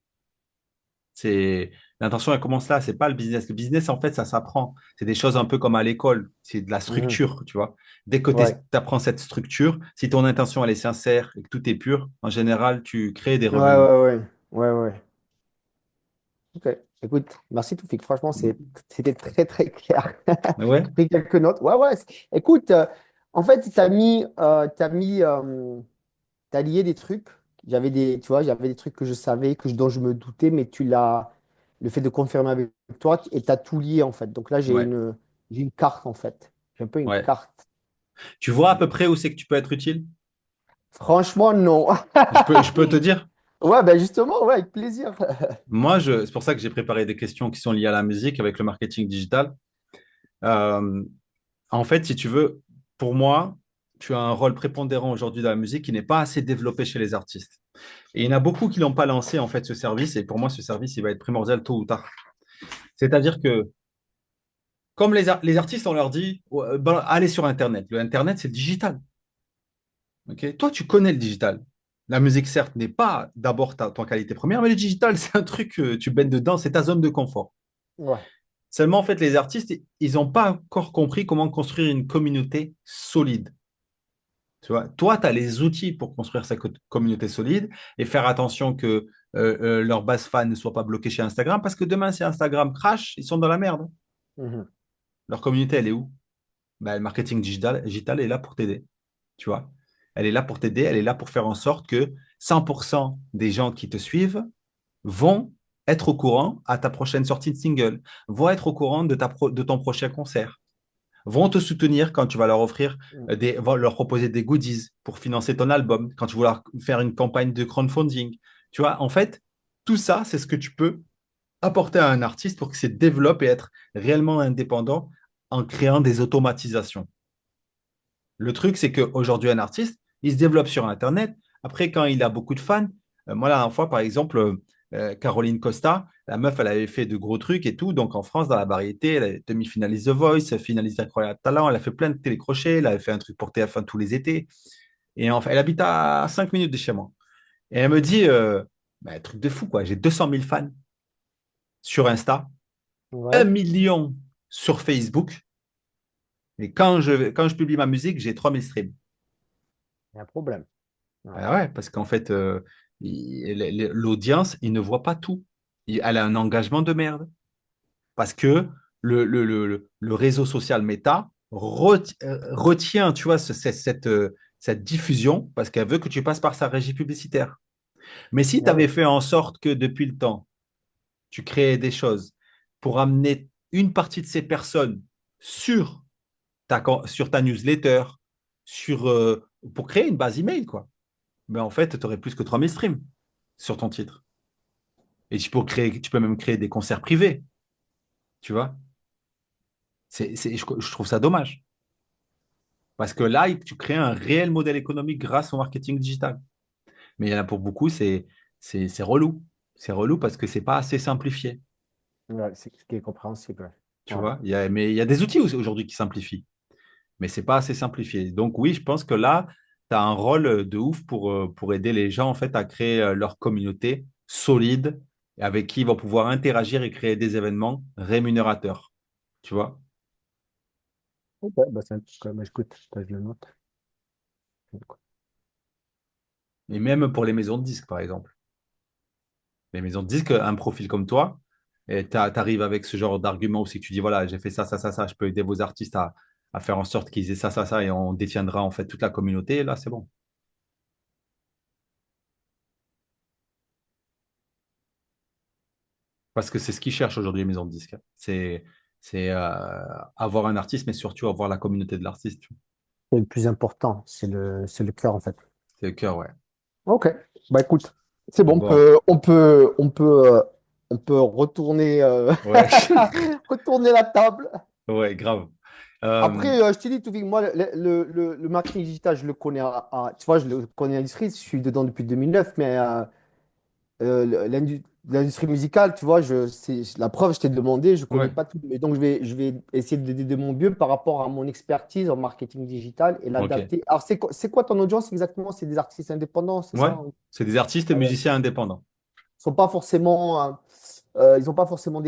C'est l'intention, elle commence là. C'est pas le business. Le business, en fait, ça s'apprend. C'est des choses un peu comme à l'école. C'est de la Mhm. structure, tu vois. Dès que tu Ouais. apprends cette structure, si ton intention elle est sincère et que tout est pur, en général, tu crées des Ouais, revenus. ouais, ouais. Ouais, ouais. Ok. Écoute, merci Toufik. Franchement, c'était très, très clair. Ouais, J'ai pris quelques notes. Ouais, ouais. Écoute, en fait, t'as lié des trucs. Tu vois, j'avais des trucs que je savais, dont je me doutais, mais le fait de confirmer avec toi, et t'as tout lié, en fait. Donc là, ouais, j'ai une carte, en fait. J'ai un peu une ouais. carte. Tu vois à peu près où c'est que tu peux être utile? Franchement, non. Je peux te dire. Ouais, ben justement, ouais, avec plaisir. C'est pour ça que j'ai préparé des questions qui sont liées à la musique avec le marketing digital. Euh, En fait, si tu veux, pour moi, tu as un rôle prépondérant aujourd'hui dans la musique qui n'est pas assez développé chez les artistes. Et il y en a beaucoup qui l'ont pas lancé, en fait, ce service. Et pour moi, ce service, il va être primordial tôt ou tard. C'est-à-dire que, comme les artistes, on leur dit, ouais, ben, allez sur Internet. Le Internet, c'est le digital. Ok. Toi, tu connais le digital. La musique, certes, n'est pas d'abord ton qualité première, mais le digital, c'est un truc que tu baignes dedans, c'est ta zone de confort. Ouais. Seulement, en fait, les artistes, ils n'ont pas encore compris comment construire une communauté solide. Tu vois, toi, tu as les outils pour construire sa communauté solide et faire attention que leur base fan ne soit pas bloquée chez Instagram parce que demain, si Instagram crash, ils sont dans la merde. Mhm. Leur communauté, elle est où? Ben, le marketing digital est là pour t'aider. Tu vois, elle est là pour t'aider, elle est là pour faire en sorte que 100% des gens qui te suivent vont être au courant à ta prochaine sortie de single, vont être au courant de ton prochain concert, vont te soutenir quand tu vas leur offrir vont leur proposer des goodies pour financer ton album, quand tu vas leur faire une campagne de crowdfunding. Tu vois, en fait, tout ça, c'est ce que tu peux apporter à un artiste pour qu'il se développe et être réellement indépendant en créant des automatisations. Le truc, c'est qu'aujourd'hui, un artiste, il se développe sur Internet. Après, quand il a beaucoup de fans, moi, la dernière fois, par exemple, Caroline Costa, la meuf, elle avait fait de gros trucs et tout. Donc, en France, dans la variété, elle est demi-finaliste The Voice, finaliste d'Incroyable Talent. Elle a fait plein de télécrochets. Elle avait fait un truc pour TF1 tous les étés. Et enfin, elle habite à 5 minutes de chez moi. Et elle me dit, bah, truc de fou, quoi. J'ai 200 000 fans sur Insta, un Ouais, million sur Facebook. Et quand je publie ma musique, j'ai 3 000 streams. il y a un problème. Ouais. Ah ouais, parce qu'en fait, l'audience, il ne voit pas tout. Elle a un engagement de merde. Parce que le réseau social Meta retient, tu vois, cette diffusion parce qu'elle veut que tu passes par sa régie publicitaire. Mais si tu Ah avais oui. fait en sorte que depuis le temps, tu créais des choses pour amener une partie de ces personnes sur sur ta newsletter, pour créer une base email, quoi, ben en fait, tu aurais plus que 3000 streams sur ton titre. Et tu peux même créer des concerts privés, tu vois. Je trouve ça dommage. Parce que là, tu crées un réel modèle économique grâce au marketing digital. Mais il y en a pour beaucoup, c'est relou. C'est relou parce que c'est pas assez simplifié. Ouais, c'est ce qui est compréhensible. Tu Ouais. vois, mais il y a des outils aujourd'hui qui simplifient, mais c'est pas assez simplifié. Donc oui, je pense que là, tu as un rôle de ouf pour aider les gens en fait à créer leur communauté solide avec qui ils vont pouvoir interagir et créer des événements rémunérateurs. Tu vois? Ok, bah, bah, écoute, je le note. Et même pour les maisons de disques, par exemple. Les maisons de disques, un profil comme toi, et tu arrives avec ce genre d'argument aussi que tu dis, voilà, j'ai fait ça, ça, ça, ça, je peux aider vos artistes à faire en sorte qu'ils aient ça, ça, ça, et on détiendra en fait toute la communauté, là, c'est bon. Parce que c'est ce qu'ils cherchent aujourd'hui, les maisons de disques. C'est avoir un artiste, mais surtout avoir la communauté de l'artiste. Tu vois. C'est le plus important, c'est le cœur en fait. C'est le cœur, ouais. Ok, bah écoute, c'est bon, Bon, on peut retourner, ouais, retourner la table. ouais, grave. Euh, Après, je t'ai dit, Toufik, moi, le marketing digital, je le connais tu vois, je le connais à l'industrie, je suis dedans depuis 2009, mais l'industrie musicale, tu vois, la preuve, je t'ai demandé, je connais ouais, pas tout. Mais donc, je vais essayer d'aider de mon mieux par rapport à mon expertise en marketing digital et ok. l'adapter. Alors, c'est quoi ton audience exactement? C'est des artistes indépendants, c'est Ouais, ça? c'est des artistes et Ah ouais. musiciens indépendants. Ils sont pas forcément. ils ont pas forcément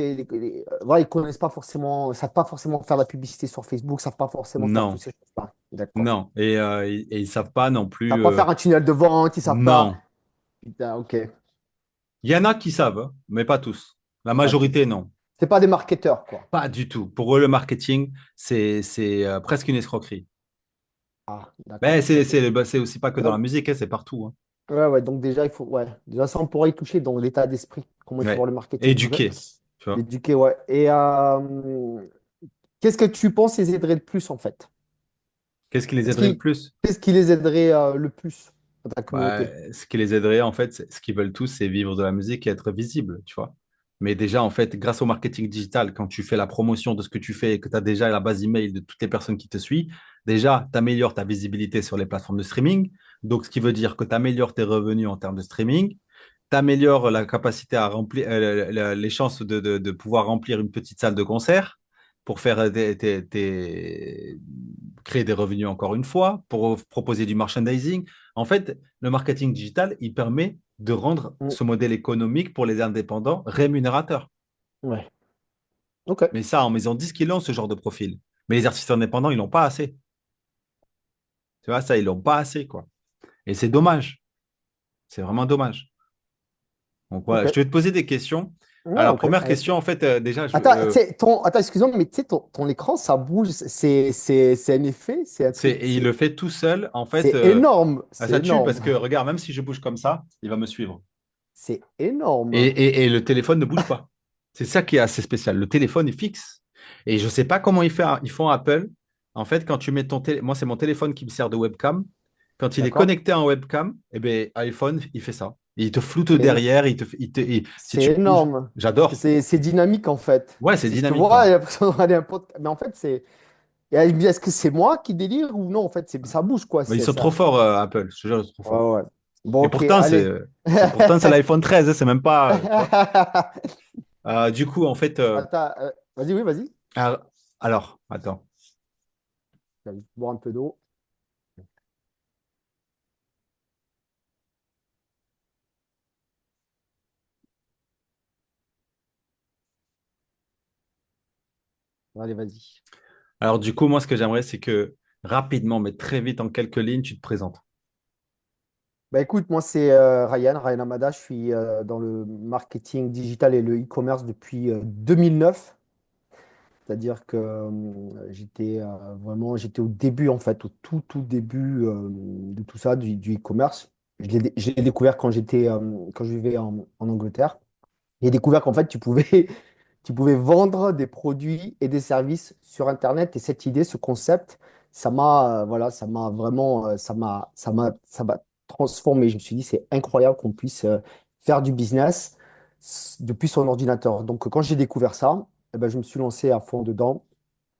voilà, ils connaissent pas forcément, savent pas forcément faire de la publicité sur Facebook, savent pas forcément faire toutes Non, ces choses-là. D'accord. non. Et ils savent pas non Ils plus. savent pas faire un tunnel de vente, ils savent pas. Non. Putain, ok. Il y en a qui savent, hein, mais pas tous. La Pas tous. majorité, non. C'est pas des marketeurs, quoi. Pas du tout. Pour eux, le marketing, c'est presque une escroquerie. Ah, Mais d'accord. Ok. c'est aussi pas que dans la Donc, musique, hein, c'est partout. Hein. ouais, ouais, donc déjà, il faut, ouais. Déjà, ça, on pourrait y toucher dans l'état d'esprit, comment il faut voir Ouais. le marketing. Donc, Éduquer, tu vois. l'éduquer, ouais. Et qu'est-ce que tu penses les aiderait le plus, en fait? Qu'est-ce qui les Qu'est-ce aiderait le qui, plus? qu'est-ce qui les aiderait le plus dans ta Bah, communauté? ce qui les aiderait, en fait, ce qu'ils veulent tous, c'est vivre de la musique et être visible, tu vois. Mais déjà, en fait, grâce au marketing digital, quand tu fais la promotion de ce que tu fais et que tu as déjà la base email de toutes les personnes qui te suivent, déjà, tu améliores ta visibilité sur les plateformes de streaming. Donc, ce qui veut dire que tu améliores tes revenus en termes de streaming, tu améliores la capacité à remplir, les chances de pouvoir remplir une petite salle de concert pour faire créer des revenus encore une fois, pour proposer du merchandising. En fait, le marketing digital, il permet de rendre Mm. ce modèle économique pour les indépendants rémunérateur. Ouais. Ok. Mais ça, en maison de disques, ils ont ce genre de profil. Mais les artistes indépendants, ils n'ont pas assez. Tu vois, ça, ils n'ont pas assez, quoi. Et c'est dommage. C'est vraiment dommage. Donc voilà, Ok. je vais te poser des questions. Ouais, Alors, ok. première Allez. question, en fait, déjà, Attends, tu sais, attends, excuse-moi, mais tu sais, ton écran, ça bouge. C'est un effet, c'est un truc, et il le fait tout seul. En fait, c'est énorme. C'est ça tue parce énorme. que, regarde, même si je bouge comme ça, il va me suivre. C'est énorme. Et le téléphone ne bouge pas. C'est ça qui est assez spécial. Le téléphone est fixe. Et je ne sais pas comment ils font Apple. En fait, quand tu mets ton téléphone, moi, c'est mon téléphone qui me sert de webcam. Quand il est D'accord? connecté en webcam, eh ben, iPhone, il fait ça. Et il te floute C'est éno- derrière. Si c'est tu bouges, énorme. Parce que j'adore. c'est dynamique, en fait. Ouais, c'est Si je te dynamique, vois, quoi. j'ai l'impression de regarder un podcast. Mais en fait, c'est. Et elle me dit, est-ce que c'est moi qui délire ou non? En fait, ça bouge, quoi. Mais ils C'est sont trop ça. forts, Apple. Je te jure, ils sont trop Ouais, forts. ouais. Bon, Et ok, pourtant, allez. c'est l'iPhone 13, hein, c'est même pas, tu vois. Du coup, en fait, Attends, vas-y, oui, vas-y. ah, alors, attends. Je vais boire un peu d'eau. Allez, vas-y. Alors, du coup, moi, ce que j'aimerais, c'est que rapidement, mais très vite, en quelques lignes, tu te présentes. Bah écoute, moi c'est Ryan Amada, je suis dans le marketing digital et le e-commerce depuis 2009. C'est-à-dire que j'étais au début en fait, au tout début de tout ça, du e-commerce. Je l'ai découvert quand je vivais en Angleterre. J'ai découvert qu'en fait tu pouvais vendre des produits et des services sur Internet. Et cette idée, ce concept, voilà, ça m'a transformé. Je me suis dit, c'est incroyable qu'on puisse faire du business depuis son ordinateur. Donc, quand j'ai découvert ça, eh ben, je me suis lancé à fond dedans.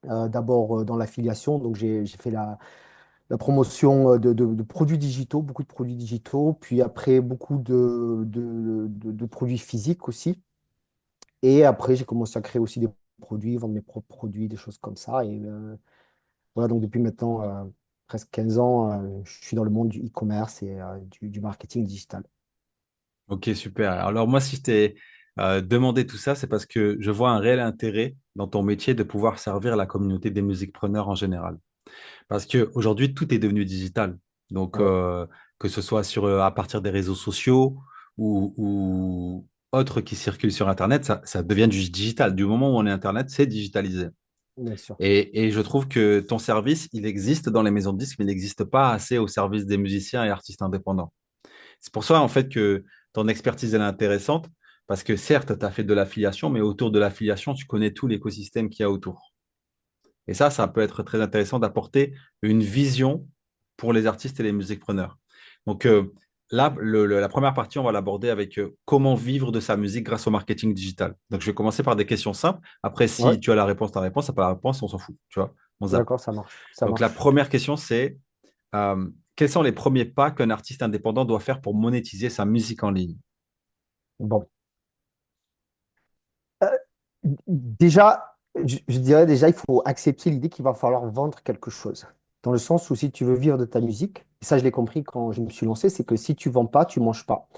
D'abord dans l'affiliation, donc j'ai fait la promotion de produits digitaux, beaucoup de produits digitaux, puis après beaucoup de produits physiques aussi. Et après, j'ai commencé à créer aussi des produits, vendre mes propres produits, des choses comme ça. Et voilà, donc depuis maintenant presque 15 ans, je suis dans le monde du e-commerce et du marketing digital. Ok, super. Alors, moi, si je t'ai demandé tout ça, c'est parce que je vois un réel intérêt dans ton métier de pouvoir servir la communauté des musique-preneurs en général. Parce qu'aujourd'hui, tout est devenu digital. Donc, Ouais, que ce soit à partir des réseaux sociaux ou autres qui circulent sur Internet, ça devient du digital. Du moment où on est Internet, c'est digitalisé. bien sûr. Et je trouve que ton service, il existe dans les maisons de disques, mais il n'existe pas assez au service des musiciens et artistes indépendants. C'est pour ça, en fait, que ton expertise, elle est intéressante, parce que certes, tu as fait de l'affiliation, mais autour de l'affiliation, tu connais tout l'écosystème qu'il y a autour. Et ça peut être très intéressant d'apporter une vision pour les artistes et les musique-preneurs. Donc là, la première partie, on va l'aborder avec comment vivre de sa musique grâce au marketing digital. Donc je vais commencer par des questions simples. Après, Ouais, si tu as la réponse, ta réponse, tu n'as pas la réponse, on s'en fout. Tu vois, on zappe. d'accord, ça marche. Ça Donc la marche. première question, c'est quels sont les premiers pas qu'un artiste indépendant doit faire pour monétiser sa musique en ligne? Bon. Euh, déjà, je dirais déjà, il faut accepter l'idée qu'il va falloir vendre quelque chose. Dans le sens où si tu veux vivre de ta musique, et ça je l'ai compris quand je me suis lancé, c'est que si tu vends pas, tu manges pas.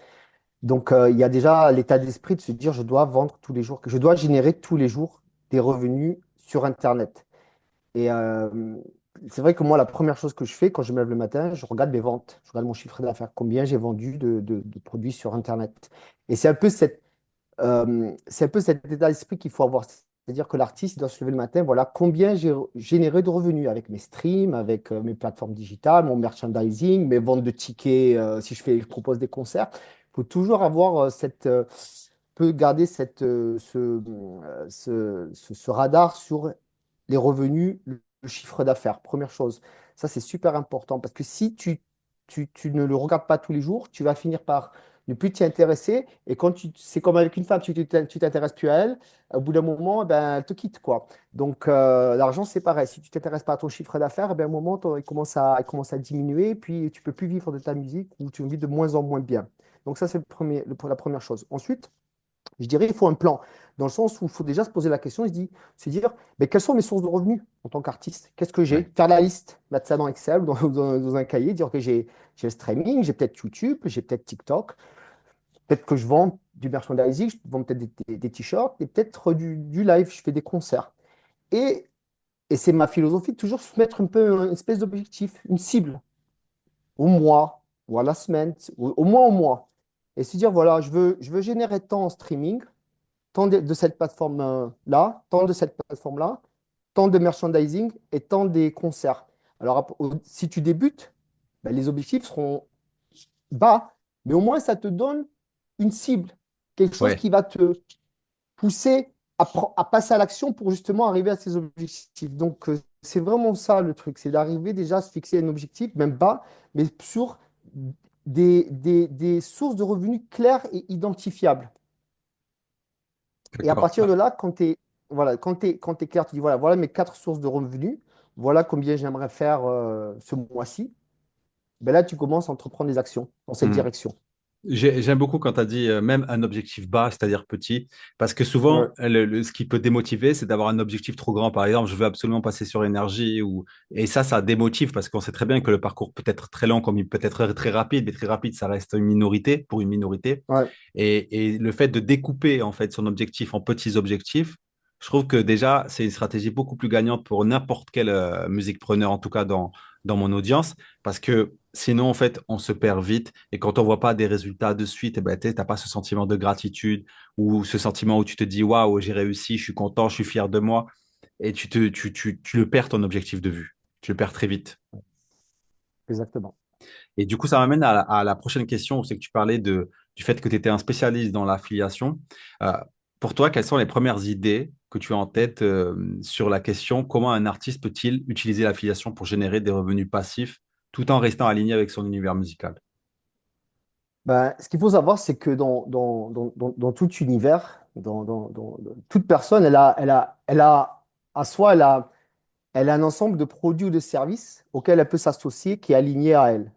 Donc, il y a déjà l'état d'esprit de se dire, je dois vendre tous les jours, que je dois générer tous les jours des revenus sur Internet. Et c'est vrai que moi, la première chose que je fais quand je me lève le matin, je regarde mes ventes, je regarde mon chiffre d'affaires, combien j'ai vendu de produits sur Internet. Et c'est un peu cet état d'esprit qu'il faut avoir. C'est-à-dire que l'artiste doit se lever le matin, voilà, combien j'ai généré de revenus avec mes streams, avec mes plateformes digitales, mon merchandising, mes ventes de tickets, si je propose des concerts. Il faut toujours avoir peut garder ce radar sur les revenus, le chiffre d'affaires. Première chose. Ça, c'est super important parce que si tu ne le regardes pas tous les jours, tu vas finir par ne plus t'y intéresser. Et c'est comme avec une femme, tu t'intéresses plus à elle, au bout d'un moment, eh ben, elle te quitte, quoi. Donc, l'argent, c'est pareil. Si tu t'intéresses pas à ton chiffre d'affaires, eh ben, à un moment, il commence à diminuer, puis tu peux plus vivre de ta musique ou tu vis de moins en moins bien. Donc, ça, c'est la première chose. Ensuite, je dirais qu'il faut un plan, dans le sens où il faut déjà se poser la question se dire, mais quelles sont mes sources de revenus en tant qu'artiste? Qu'est-ce que j'ai? Ouais. Faire la liste, mettre ça dans Excel ou dans un cahier, dire que j'ai le streaming, j'ai peut-être YouTube, j'ai peut-être TikTok, peut-être que je vends du merchandising, je vends peut-être des t-shirts et peut-être du live, je fais des concerts. Et, et c'est ma philosophie de toujours se mettre un peu une espèce d'objectif, une cible, au mois, ou à la semaine, ou au moins au mois. Et se dire, voilà, je veux générer tant en streaming, tant de cette plateforme-là, tant de cette plateforme-là, tant de merchandising et tant des concerts. Alors, si tu débutes, ben, les objectifs seront bas, mais au moins ça te donne une cible, quelque chose Ouais. qui va te pousser à passer à l'action pour justement arriver à ces objectifs. Donc, c'est vraiment ça le truc, c'est d'arriver déjà à se fixer un objectif, même bas, mais sur des sources de revenus claires et identifiables. Et à D'accord. partir de là, voilà, quand t'es clair, tu dis voilà mes quatre sources de revenus, voilà combien j'aimerais faire ce mois-ci. Ben là, tu commences à entreprendre des actions dans cette Hmm. direction. J'aime beaucoup quand tu as dit même un objectif bas, c'est-à-dire petit, parce que Ouais, souvent, ce qui peut démotiver, c'est d'avoir un objectif trop grand. Par exemple, je veux absolument passer sur énergie, et ça démotive parce qu'on sait très bien que le parcours peut être très lent comme il peut être très rapide, mais très rapide, ça reste une minorité pour une minorité. ouais, Et le fait de découper en fait son objectif en petits objectifs, je trouve que déjà, c'est une stratégie beaucoup plus gagnante pour n'importe quel musique preneur, en tout cas dans mon audience, parce que sinon, en fait, on se perd vite. Et quand on voit pas des résultats de suite, eh ben, tu n'as pas ce sentiment de gratitude ou ce sentiment où tu te dis, waouh, j'ai réussi, je suis content, je suis fier de moi. Et tu le perds ton objectif de vue. Tu le perds très vite. exactement. Et du coup, ça m'amène à la prochaine question, c'est que tu parlais du fait que tu étais un spécialiste dans l'affiliation. Euh, pour toi, quelles sont les premières idées que tu as en tête sur la question comment un artiste peut-il utiliser l'affiliation pour générer des revenus passifs tout en restant aligné avec son univers musical? Ben, ce qu'il faut savoir, c'est que dans tout univers, toute personne, à soi, elle a un ensemble de produits ou de services auxquels elle peut s'associer qui est aligné à elle.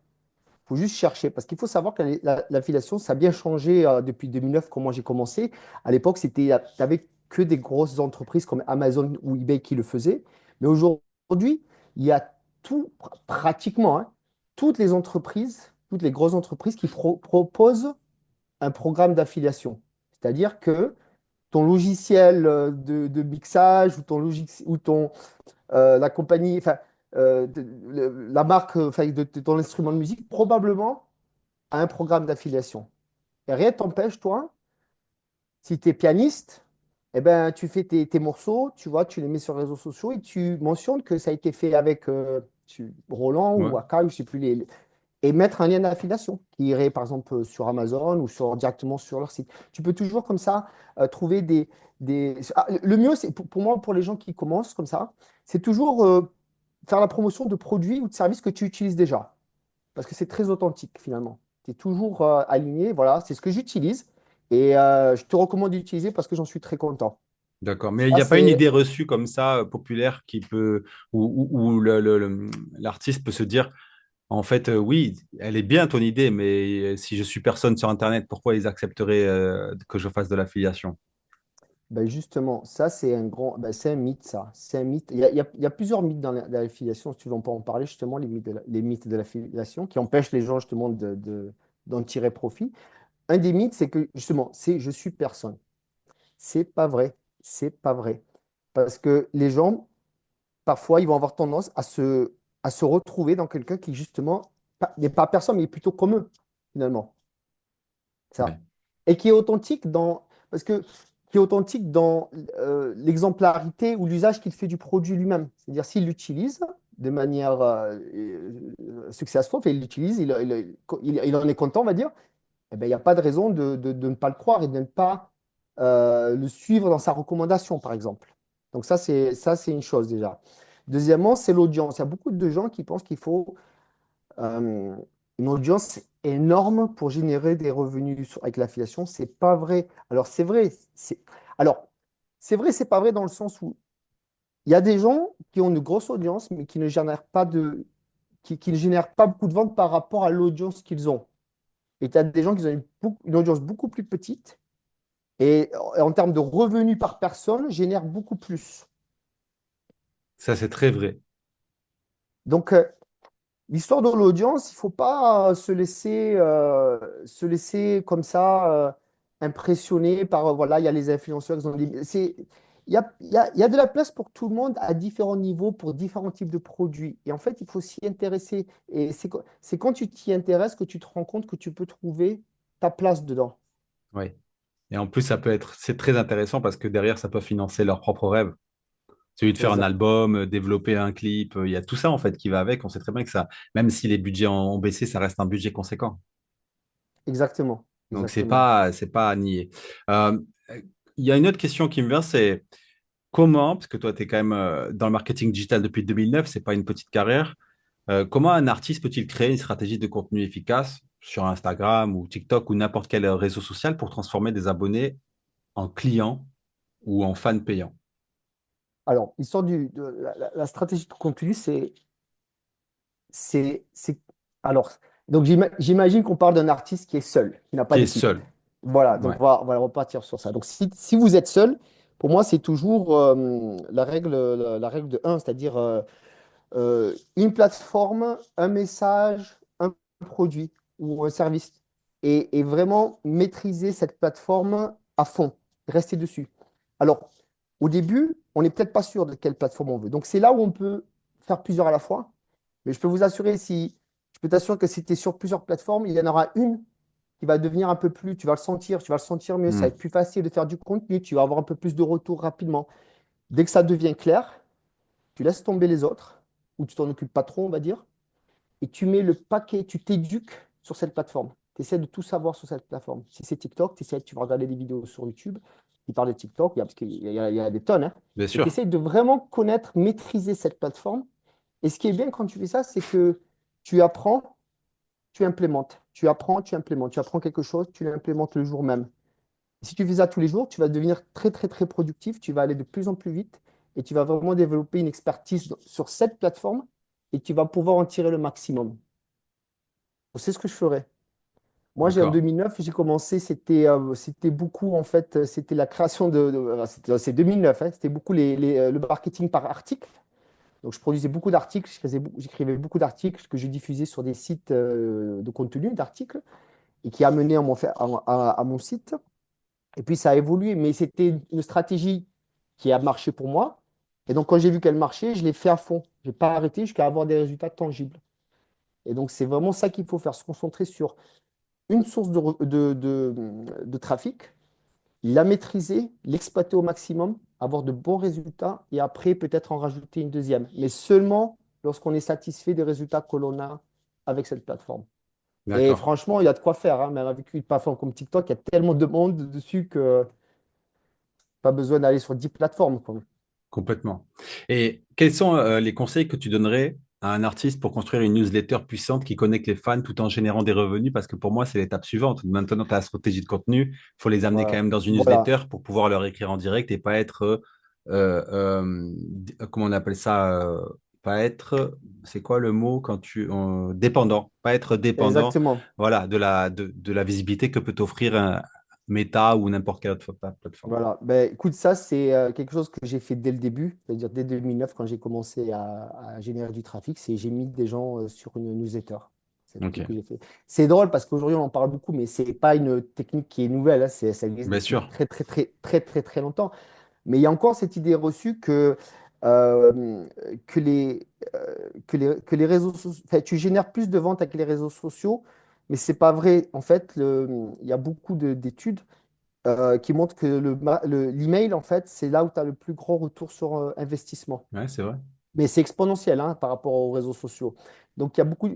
Il faut juste chercher, parce qu'il faut savoir que l'affiliation, ça a bien changé depuis 2009, quand moi j'ai commencé. À l'époque, tu n'avais que des grosses entreprises comme Amazon ou eBay qui le faisaient. Mais aujourd'hui, il y a pratiquement, hein, toutes les entreprises, toutes les grosses entreprises qui proposent un programme d'affiliation. C'est-à-dire que ton logiciel de mixage ou la compagnie, enfin, la marque enfin, de ton instrument de musique, probablement a un programme d'affiliation. Et rien ne t'empêche, toi, si tu es pianiste, eh ben, tu fais tes morceaux, tu vois, tu les mets sur les réseaux sociaux et tu mentionnes que ça a été fait avec Roland Ouais. ou Akai, je ne sais plus, et mettre un lien d'affiliation qui irait par exemple sur Amazon ou directement sur leur site. Tu peux toujours comme ça trouver le mieux, c'est pour moi, pour les gens qui commencent comme ça, c'est toujours faire la promotion de produits ou de services que tu utilises déjà. Parce que c'est très authentique finalement. Tu es toujours aligné, voilà, c'est ce que j'utilise et je te recommande d'utiliser parce que j'en suis très content. D'accord. Mais il Ça, n'y a pas une c'est idée reçue comme ça, populaire, qui peut, où l'artiste peut se dire, en fait, oui, elle est bien ton idée, mais si je suis personne sur Internet, pourquoi ils accepteraient que je fasse de l'affiliation? ben justement, ça c'est c'est un mythe ça. C'est un mythe. Il y a plusieurs mythes dans l'affiliation, si tu veux on peut en parler justement, les mythes de l'affiliation qui empêchent les gens justement d'en tirer profit. un des mythes, c'est que justement, c'est je suis personne. C'est pas vrai. C'est pas vrai. Parce que les gens, parfois, ils vont avoir tendance à se retrouver dans quelqu'un qui, justement, n'est pas personne, mais plutôt comme eux, finalement. Ouais. Ça. Et qui est authentique dans, parce que, qui est authentique dans l'exemplarité ou l'usage qu'il fait du produit lui-même. C'est-à-dire, s'il l'utilise de manière successful, enfin, il l'utilise, il en est content, on va dire, eh ben, il n'y a pas de raison de ne pas le croire et de ne pas le suivre dans sa recommandation, par exemple. Donc ça, c'est une chose déjà. Deuxièmement, c'est l'audience. Il y a beaucoup de gens qui pensent qu'il faut euh, une audience énorme pour générer des revenus avec l'affiliation. C'est pas vrai. Alors c'est vrai. Alors c'est vrai, c'est pas vrai dans le sens où il y a des gens qui ont une grosse audience, mais qui ne génèrent pas qui ne génèrent pas beaucoup de ventes par rapport à l'audience qu'ils ont. Et tu as des gens qui ont une audience beaucoup plus petite et en termes de revenus par personne, génèrent beaucoup plus. Ça, c'est très vrai. Donc, l'histoire de l'audience, il ne faut pas se laisser comme ça impressionner par, voilà, il y a les influenceurs, il y a de la place pour tout le monde à différents niveaux, pour différents types de produits. Et en fait, il faut s'y intéresser. Et c'est quand tu t'y intéresses que tu te rends compte que tu peux trouver ta place dedans. Oui. Et en plus, c'est très intéressant parce que derrière, ça peut financer leurs propres rêves. Celui de faire un Exact. album, développer un clip, il y a tout ça en fait qui va avec. On sait très bien que ça, même si les budgets ont baissé, ça reste un budget conséquent. Exactement. Donc Exactement. c'est pas à nier. Euh, il y a une autre question qui me vient, c'est comment, parce que toi tu es quand même dans le marketing digital depuis 2009, c'est pas une petite carrière. Comment un artiste peut-il créer une stratégie de contenu efficace sur Instagram ou TikTok ou n'importe quel réseau social pour transformer des abonnés en clients ou en fans payants? Alors, l'histoire de la stratégie de contenu, c'est, alors, donc j'imagine qu'on parle d'un artiste qui est seul, qui n'a pas Qui est d'équipe. seul. Voilà, donc Ouais. on va repartir sur ça. Donc, si vous êtes seul, pour moi, c'est toujours la règle de un, c'est-à-dire une plateforme, un message, un produit ou un service. Et vraiment maîtriser cette plateforme à fond, rester dessus. Alors, au début, on n'est peut-être pas sûr de quelle plateforme on veut. Donc, c'est là où on peut faire plusieurs à la fois. Mais je peux vous assurer, si je peux t'assurer que si tu es sur plusieurs plateformes, il y en aura une qui va devenir un peu plus, tu vas le sentir mieux, ça va Hmm. être plus facile de faire du contenu, tu vas avoir un peu plus de retours rapidement. Dès que ça devient clair, tu laisses tomber les autres, ou tu t'en occupes pas trop, on va dire, et tu mets le paquet, tu t'éduques sur cette plateforme. Tu essaies de tout savoir sur cette plateforme. Si c'est TikTok, tu vas regarder des vidéos sur YouTube qui parlent de TikTok, parce qu'il y a des tonnes, hein, Bien et tu sûr. essaies de vraiment connaître, maîtriser cette plateforme. Et ce qui est bien quand tu fais ça, c'est que tu apprends, tu implémentes. Tu apprends, tu implémentes. Tu apprends quelque chose, tu l'implémentes le jour même. Si tu fais ça tous les jours, tu vas devenir très, très, très productif. Tu vas aller de plus en plus vite et tu vas vraiment développer une expertise sur cette plateforme et tu vas pouvoir en tirer le maximum. C'est ce que je ferais. Moi, en D'accord. 2009, j'ai commencé, c'était beaucoup, en fait, c'était la création c'est 2009, hein, c'était beaucoup le marketing par article. Donc, je produisais beaucoup d'articles, j'écrivais beaucoup d'articles que je diffusais sur des sites de contenu d'articles et qui amenaient à mon site. Et puis, ça a évolué, mais c'était une stratégie qui a marché pour moi. Et donc, quand j'ai vu qu'elle marchait, je l'ai fait à fond. Je n'ai pas arrêté jusqu'à avoir des résultats tangibles. Et donc, c'est vraiment ça qu'il faut faire, se concentrer sur une source de trafic, la maîtriser, l'exploiter au maximum, avoir de bons résultats et après, peut-être en rajouter une deuxième. Mais seulement lorsqu'on est satisfait des résultats que l'on a avec cette plateforme. Et D'accord. franchement, il y a de quoi faire, hein. Même avec une plateforme comme TikTok, il y a tellement de monde dessus que pas besoin d'aller sur 10 plateformes, quoi. Complètement. Et quels sont les conseils que tu donnerais à un artiste pour construire une newsletter puissante qui connecte les fans tout en générant des revenus? Parce que pour moi, c'est l'étape suivante. Maintenant, tu as la stratégie de contenu. Il faut les amener quand Voilà. même dans une Voilà. newsletter pour pouvoir leur écrire en direct et pas être, comment on appelle ça? Pas être, c'est quoi le mot quand dépendant, pas être dépendant, Exactement. voilà, de la visibilité que peut t'offrir un Meta ou n'importe quelle autre plateforme. Voilà. Ben, écoute, ça, c'est quelque chose que j'ai fait dès le début, c'est-à-dire dès 2009, quand j'ai commencé à générer du trafic, c'est j'ai mis des gens sur une newsletter. C'est un truc Ok. que j'ai fait. C'est drôle parce qu'aujourd'hui, on en parle beaucoup, mais c'est pas une technique qui est nouvelle, hein. Ça existe Bien depuis sûr. très, très, très, très, très, très longtemps. Mais il y a encore cette idée reçue euh, que que les réseaux sociaux, enfin, tu génères plus de ventes avec les réseaux sociaux, mais c'est pas vrai. En fait, il y a beaucoup d'études qui montrent que l'email, en fait, c'est là où tu as le plus gros retour sur investissement. Ouais, c'est vrai. Mais c'est exponentiel hein, par rapport aux réseaux sociaux. Donc, il y a beaucoup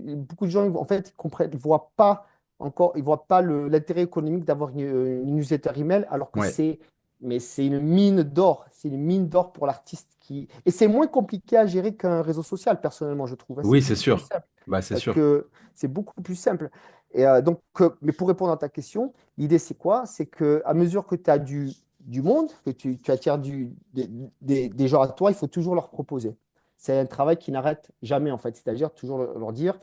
de gens, en fait, ils comprennent, ils voient pas encore, ils voient pas l'intérêt économique d'avoir une newsletter email, alors que Ouais. mais c'est une mine d'or. C'est une mine d'or pour l'artiste qui. Et c'est moins compliqué à gérer qu'un réseau social, personnellement, je trouve, hein. C'est Oui, c'est beaucoup plus sûr. simple. Bah, c'est Parce sûr. que c'est beaucoup plus simple. Et mais pour répondre à ta question, l'idée, c'est quoi? C'est que à mesure que tu as du monde, que tu attires des gens à toi, il faut toujours leur proposer. C'est un travail qui n'arrête jamais, en fait. C'est-à-dire toujours leur dire,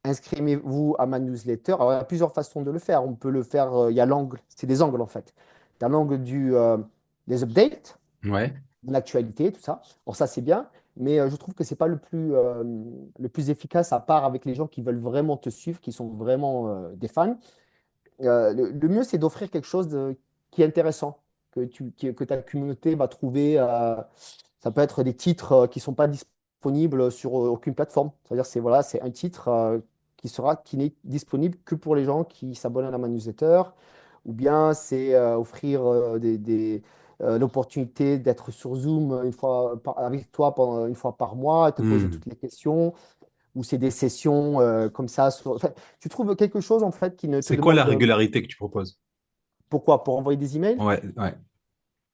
inscrivez-vous à ma newsletter. Alors, il y a plusieurs façons de le faire. On peut le faire, il y a l'angle, c'est des angles, en fait. Tu as l'angle des updates, Ouais. de l'actualité, tout ça. Bon, ça, c'est bien, mais je trouve que c'est pas le plus efficace, à part avec les gens qui veulent vraiment te suivre, qui sont vraiment des fans. Le mieux, c'est d'offrir quelque chose qui est intéressant, que ta communauté va trouver. Ça peut être des titres qui ne sont pas disponibles sur aucune plateforme. C'est-à-dire, c'est un titre qui n'est disponible que pour les gens qui s'abonnent à ma newsletter. Ou bien c'est offrir l'opportunité d'être sur Zoom avec toi une fois par mois et te poser Hmm. toutes les questions ou c'est des sessions comme ça. Enfin, tu trouves quelque chose en fait qui ne te C'est quoi la demande régularité que tu proposes? pourquoi? Pour envoyer des emails? Ouais, ouais.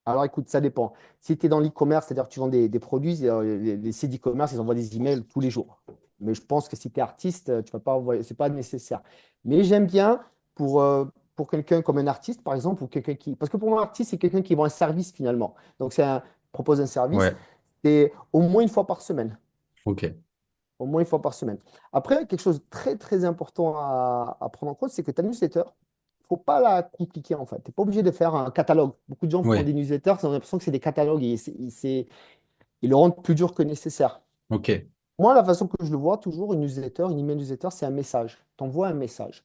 Alors écoute, ça dépend. Si tu es dans l'e-commerce, c'est-à-dire que tu vends des produits, les sites d'e-commerce, ils envoient des emails tous les jours. Mais je pense que si tu es artiste, tu vas pas envoyer, c'est pas nécessaire. Mais j'aime bien pour, euh, pour quelqu'un comme un artiste, par exemple, ou quelqu'un qui. Parce que pour moi, un artiste, c'est quelqu'un qui vend un service finalement. Donc, propose un service, Ouais. c'est au moins une fois par semaine. Ok. Au moins une fois par semaine. Après, quelque chose de très, très important à prendre en compte, c'est que ta newsletter, il ne faut pas la compliquer en fait. Tu n'es pas obligé de faire un catalogue. Beaucoup de gens font Ouais. des newsletters, ils ont l'impression que c'est des catalogues et ils le rendent plus dur que nécessaire. Ok. Moi, la façon que je le vois toujours, une email newsletter, c'est un message. Tu envoies un message.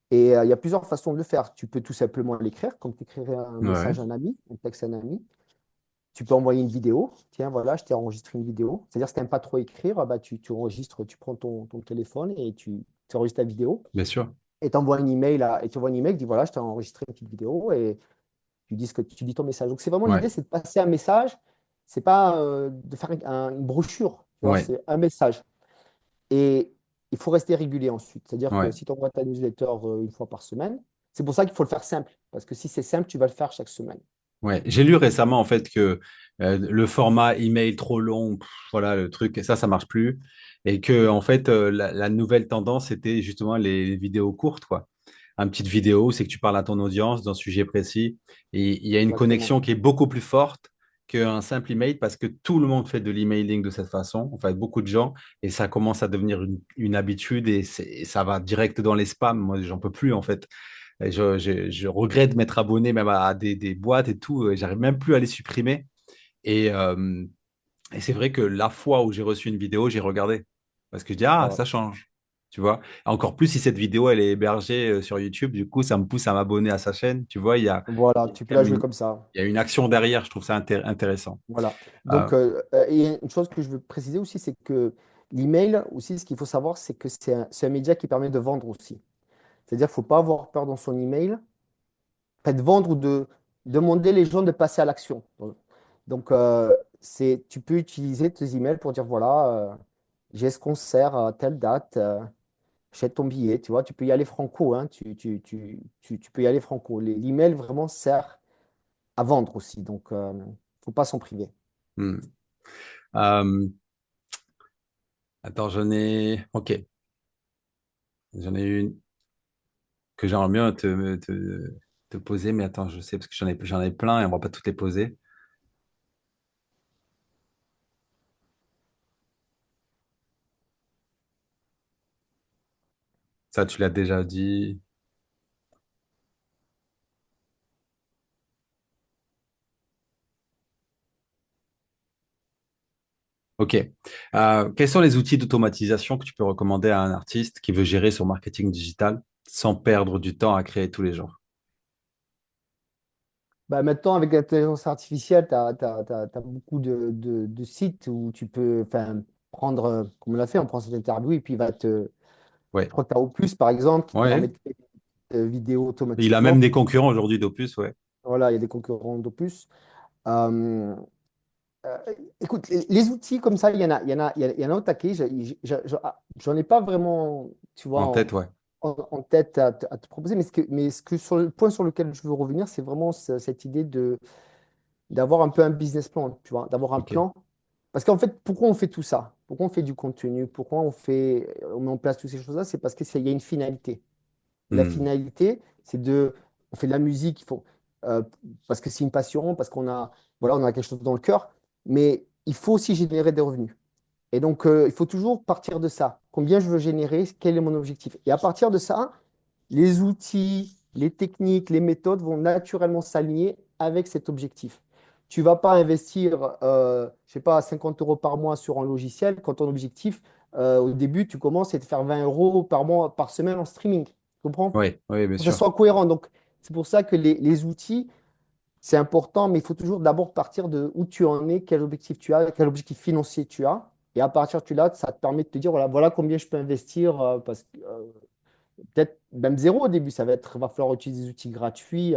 Et il y a plusieurs façons de le faire. Tu peux tout simplement l'écrire, comme tu écrirais un Ouais. message à un ami, un texte à un ami. Tu peux envoyer une vidéo. Tiens, voilà, je t'ai enregistré une vidéo. C'est-à-dire, si tu n'aimes pas trop écrire, ah bah, tu enregistres, tu prends ton téléphone et tu enregistres ta vidéo. Bien sûr. Et tu envoies un email, dis voilà, je t'ai enregistré une petite vidéo et tu dis ton message. Donc, c'est vraiment Ouais. l'idée, c'est de passer un message. C'est pas de faire une brochure, tu vois, Ouais. c'est un message. Et il faut rester régulier ensuite. C'est-à-dire que Ouais. si tu envoies ta newsletter une fois par semaine, c'est pour ça qu'il faut le faire simple. Parce que si c'est simple, tu vas le faire chaque semaine. Ouais. J'ai lu récemment en fait que le format email trop long, voilà le truc, ça marche plus. Et que en fait la nouvelle tendance c'était justement les vidéos courtes, quoi. Une petite vidéo, c'est que tu parles à ton audience d'un sujet précis. Et il y a une Exactement. connexion qui est beaucoup plus forte qu'un simple email parce que tout le monde fait de l'emailing de cette façon, enfin beaucoup de gens, et ça commence à devenir une habitude et ça va direct dans les spams. Moi, j'en peux plus en fait. Et je regrette de m'être abonné même à des boîtes et tout. J'arrive même plus à les supprimer. Et, euh, et c'est vrai que la fois où j'ai reçu une vidéo, j'ai regardé. Parce que je dis, ah, Voilà. ça change. Tu vois? Encore plus si cette vidéo, elle est hébergée sur YouTube. Du coup, ça me pousse à m'abonner à sa chaîne. Tu vois, Voilà, il y a tu peux quand la même jouer comme ça. il y a une action derrière. Je trouve ça intéressant. Voilà. Euh, Donc, et une chose que je veux préciser aussi, c'est que l'email, aussi, ce qu'il faut savoir, c'est que c'est un média qui permet de vendre aussi. C'est-à-dire qu'il ne faut pas avoir peur dans son email, pas de vendre ou de demander les gens de passer à l'action. Donc, tu peux utiliser tes emails pour dire, voilà, j'ai ce concert à telle date, achète ton billet, tu vois, tu peux y aller franco, hein, tu peux y aller franco. L'email vraiment sert à vendre aussi, donc il ne faut pas s'en priver. hmm. Euh, Attends, Ok. J'en ai une que j'aimerais bien te poser, mais attends, je sais, parce que j'en ai plein et on va pas toutes les poser. Ça, tu l'as déjà dit. Ok. Quels sont les outils d'automatisation que tu peux recommander à un artiste qui veut gérer son marketing digital sans perdre du temps à créer tous les jours? Bah, maintenant, avec l'intelligence artificielle, tu as, beaucoup de sites où tu peux enfin, prendre, comme on l'a fait, on prend cette interview et puis il va te. Je Ouais. crois que tu as Opus, par exemple, qui te permet Ouais. de créer des vidéos Il a même automatiquement. des concurrents aujourd'hui d'Opus, ouais. Voilà, il y a des concurrents d'Opus. Euh, euh, Écoute, les outils comme ça, il y en a au taquet. J'en ai pas vraiment, tu vois, En tête, ouais. en tête à te proposer. Mais sur le point sur lequel je veux revenir, c'est vraiment cette idée d'avoir un peu un business plan, tu vois, d'avoir un Ok. plan. Parce qu'en fait, pourquoi on fait tout ça? Pourquoi on fait du contenu? Pourquoi on met en place toutes ces choses-là? C'est parce qu'il y a une finalité. La Hmm. finalité, on fait de la musique, euh, parce que c'est une passion, parce voilà, on a quelque chose dans le cœur, mais il faut aussi générer des revenus. Et donc, il faut toujours partir de ça. Combien je veux générer? Quel est mon objectif? Et à partir de ça, les outils, les techniques, les méthodes vont naturellement s'aligner avec cet objectif. Tu ne vas pas investir, je sais pas, 50 euros par mois sur un logiciel quand ton objectif, au début, tu commences à te faire 20 euros par mois, par semaine en streaming. Tu comprends? Oui, oui, bien Faut que ça sûr. soit cohérent. Donc, c'est pour ça que les outils, c'est important, mais il faut toujours d'abord partir de où tu en es, quel objectif tu as, quel objectif financier tu as. Et à partir de là, ça te permet de te dire, voilà combien je peux investir, parce que peut-être même zéro au début, va falloir utiliser des outils gratuits.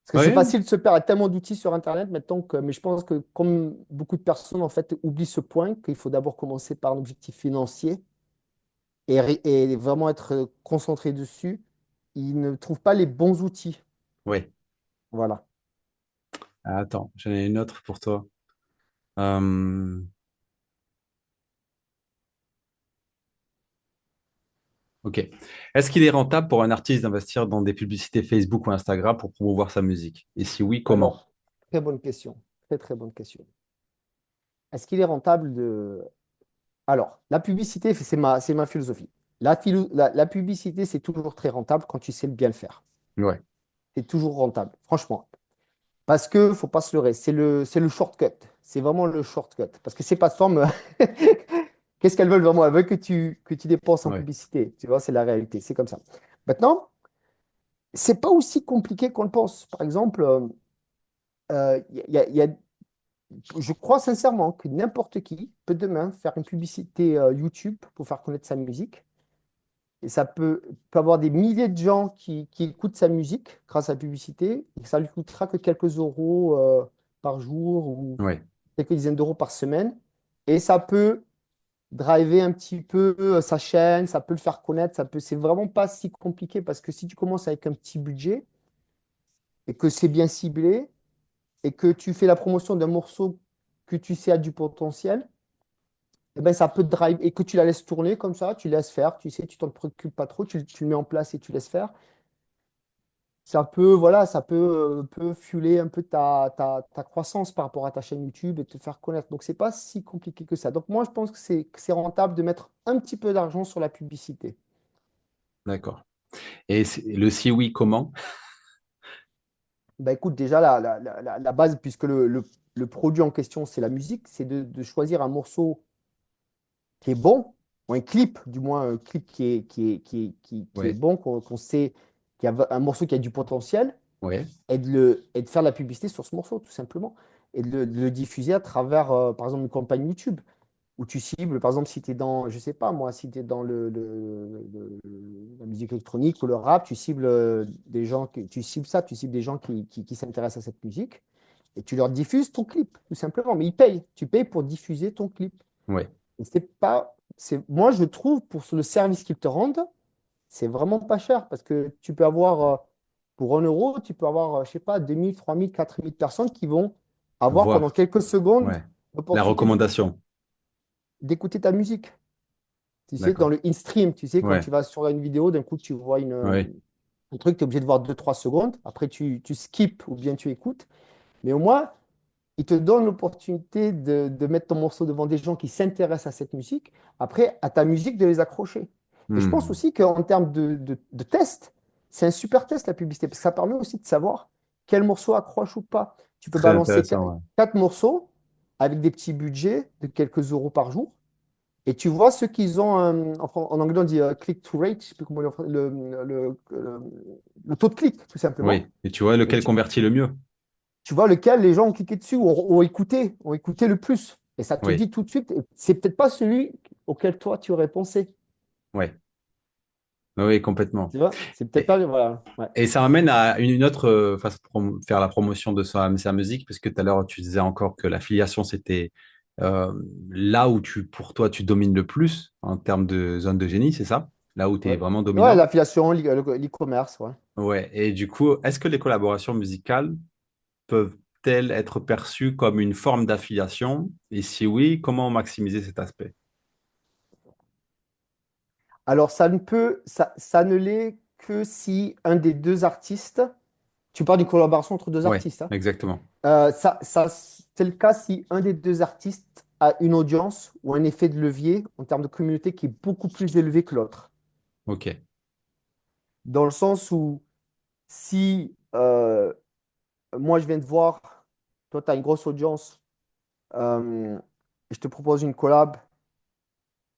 Parce que c'est Oui, facile de se perdre, il y a tellement d'outils sur Internet maintenant mais je pense que comme beaucoup de personnes en fait oublient ce point, qu'il faut d'abord commencer par un objectif financier et vraiment être concentré dessus, ils ne trouvent pas les bons outils. oui. Voilà. Attends, j'en ai une autre pour toi. Euh, ok. Est-ce qu'il est rentable pour un artiste d'investir dans des publicités Facebook ou Instagram pour promouvoir sa musique? Et si oui, comment? Alors, très bonne question. Très, très bonne question. Est-ce qu'il est rentable de. Alors, la publicité, c'est ma philosophie. La publicité, c'est toujours très rentable quand tu sais bien le faire. Ouais, C'est toujours rentable, franchement. Parce que, faut pas se leurrer, c'est le shortcut. C'est vraiment le shortcut. Parce que ces plateformes, qu'est-ce qu'elles veulent vraiment? Elles veulent que tu dépenses en ouais, publicité. Tu vois, c'est la réalité. C'est comme ça. Maintenant, c'est pas aussi compliqué qu'on le pense. Par exemple, je crois sincèrement que n'importe qui peut demain faire une publicité YouTube pour faire connaître sa musique. Et peut avoir des milliers de gens qui écoutent sa musique grâce à la publicité. Et ça lui coûtera que quelques euros par jour ou ouais. quelques dizaines d'euros par semaine. Et ça peut driver un petit peu sa chaîne, ça peut le faire connaître. C'est vraiment pas si compliqué parce que si tu commences avec un petit budget et que c'est bien ciblé et que tu fais la promotion d'un morceau que tu sais a du potentiel, eh ben, ça peut drive et que tu la laisses tourner comme ça, tu laisses faire, tu sais, tu t'en préoccupes pas trop, tu le mets en place et tu laisses faire. Voilà, peut fueler un peu ta croissance par rapport à ta chaîne YouTube et te faire connaître. Donc, c'est pas si compliqué que ça. Donc, moi, je pense que c'est rentable de mettre un petit peu d'argent sur la publicité. D'accord. Et le si oui, comment? Bah, écoute, déjà, la base, puisque le produit en question, c'est la musique, c'est de choisir un morceau qui est bon, ou un clip, du moins un clip qui est Ouais, bon, qu'on sait, qui a un morceau qui a du potentiel, ouais, et de faire de la publicité sur ce morceau, tout simplement. Et de le diffuser à travers, par exemple, une campagne YouTube, où tu cibles, par exemple, si tu es dans, je sais pas moi, si tu es dans la musique électronique ou le rap, tu cibles des gens, tu cibles ça, tu cibles des gens qui s'intéressent à cette musique, et tu leur diffuses ton clip, tout simplement. Mais ils payent, tu payes pour diffuser ton clip. ouais. Et moi, je trouve, pour le service qu'ils te rendent, c'est vraiment pas cher parce que tu peux avoir, pour 1 euro, tu peux avoir, je sais pas, 2000, 3000, 4000 personnes qui vont avoir pendant Voir. quelques secondes Ouais. La l'opportunité recommandation. d'écouter ta musique. Tu sais, dans D'accord. le in-stream, tu sais, quand Ouais, tu vas sur une vidéo, d'un coup, tu vois ouais. un truc, tu es obligé de voir 2, 3 secondes. Après, tu skips ou bien tu écoutes. Mais au moins, il te donne l'opportunité de mettre ton morceau devant des gens qui s'intéressent à cette musique, après, à ta musique, de les accrocher. Et je pense Hmm. aussi qu'en termes de test, c'est un super test, la publicité, parce que ça permet aussi de savoir quel morceau accroche ou pas. Tu peux Très balancer intéressant, ouais. 4 morceaux, avec des petits budgets de quelques euros par jour. Et tu vois ceux qui ont, en anglais on dit click to rate, je sais plus comment on dit en français, le taux de clic, tout Oui. simplement. Et tu vois Et lequel convertit le mieux? tu vois lequel les gens ont cliqué dessus, ont écouté le plus. Et ça te Oui. dit tout de suite, c'est peut-être pas celui auquel toi tu aurais pensé. Oui. Oui, complètement. Tu vois? C'est peut-être Et, pas. Voilà. Ouais. et ça amène à une autre façon de faire la promotion de sa musique, parce que tout à l'heure, tu disais encore que l'affiliation, c'était euh, là où pour toi, tu domines le plus en termes de zone de génie, c'est ça? Là où tu es Ouais, vraiment ouais, dominant. l'affiliation, l'e-commerce, ouais. Ouais. Et du coup, est-ce que les collaborations musicales peuvent-elles être perçues comme une forme d'affiliation? Et si oui, comment maximiser cet aspect? Alors, ça ne l'est que si un des deux artistes, tu parles d'une collaboration entre deux Ouais, artistes, hein. exactement. C'est le cas si un des deux artistes a une audience ou un effet de levier en termes de communauté qui est beaucoup plus élevé que l'autre. Ok. Dans le sens où si moi je viens te voir, toi tu as une grosse audience, je te propose une collab,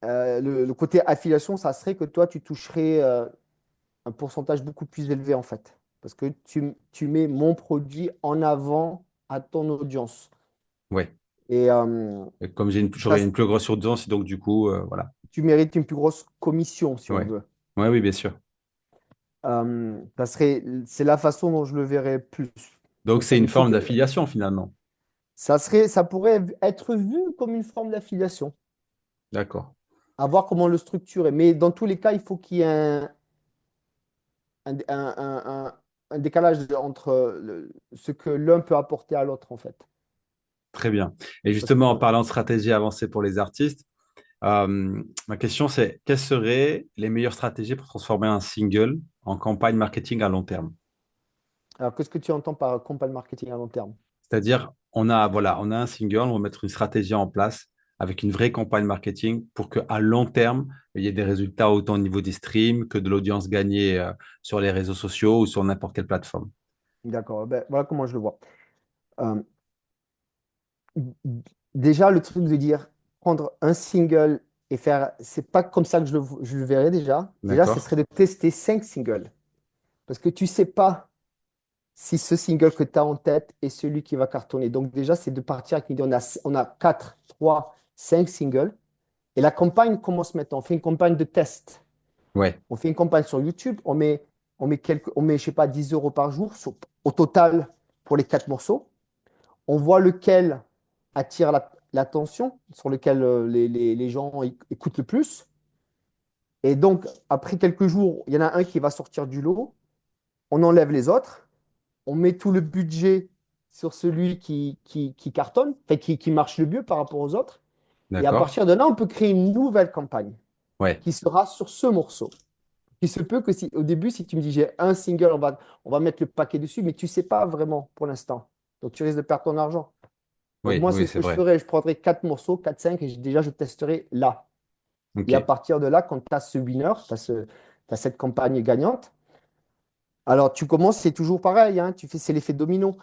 le côté affiliation, ça serait que toi tu toucherais un pourcentage beaucoup plus élevé en fait. Parce que tu mets mon produit en avant à ton audience. Ouais. Et Et comme ça, j'aurais une plus grosse audience, donc du coup, voilà. tu mérites une plus grosse commission si on Ouais. veut. Ouais, oui, bien sûr. C'est la façon dont je le verrais plus. Donc Donc c'est ça, une il faut forme que d'affiliation finalement. ça pourrait être vu comme une forme d'affiliation. D'accord. À voir comment le structurer. Mais dans tous les cas, il faut qu'il y ait un décalage entre ce que l'un peut apporter à l'autre, en fait. Très bien. Et Parce que, justement, en ouais. parlant de stratégie avancée pour les artistes, ma question c'est quelles seraient les meilleures stratégies pour transformer un single en campagne marketing à long terme? Alors, qu'est-ce que tu entends par campagne marketing à long terme? C'est-à-dire, on a un single, on va mettre une stratégie en place avec une vraie campagne marketing pour qu'à long terme, il y ait des résultats autant au niveau des streams que de l'audience gagnée sur les réseaux sociaux ou sur n'importe quelle plateforme. D'accord. Ben, voilà comment je le vois. Euh, Déjà, le truc de dire prendre un single et faire, c'est pas comme ça que je le verrais déjà. Déjà, ce D'accord? serait de tester 5 singles. Parce que tu sais pas si ce single que tu as en tête est celui qui va cartonner. Donc, déjà, c'est de partir avec une idée. On a 4, 3, 5 singles. Et la campagne commence maintenant. On fait une campagne de test. Ouais, On fait une campagne sur YouTube. Je sais pas, 10 euros par jour au total pour les 4 morceaux. On voit lequel attire l'attention, sur lequel les gens écoutent le plus. Et donc, après quelques jours, il y en a un qui va sortir du lot. On enlève les autres. On met tout le budget sur celui qui cartonne, enfin, qui marche le mieux par rapport aux autres. Et à d'accord. partir de là, on peut créer une nouvelle campagne Ouais, qui sera sur ce morceau. Il se peut que si, au début, si tu me dis j'ai un single, on va mettre le paquet dessus, mais tu ne sais pas vraiment pour l'instant. Donc tu risques de perdre ton argent. Donc oui, moi, c'est oui, ce c'est que je vrai. ferais. Je prendrais 4 morceaux, 4 5 et déjà je testerai là. Ok, Et à partir de là, quand tu as ce winner, tu as cette campagne gagnante, alors tu commences, c'est toujours pareil, hein, c'est l'effet domino.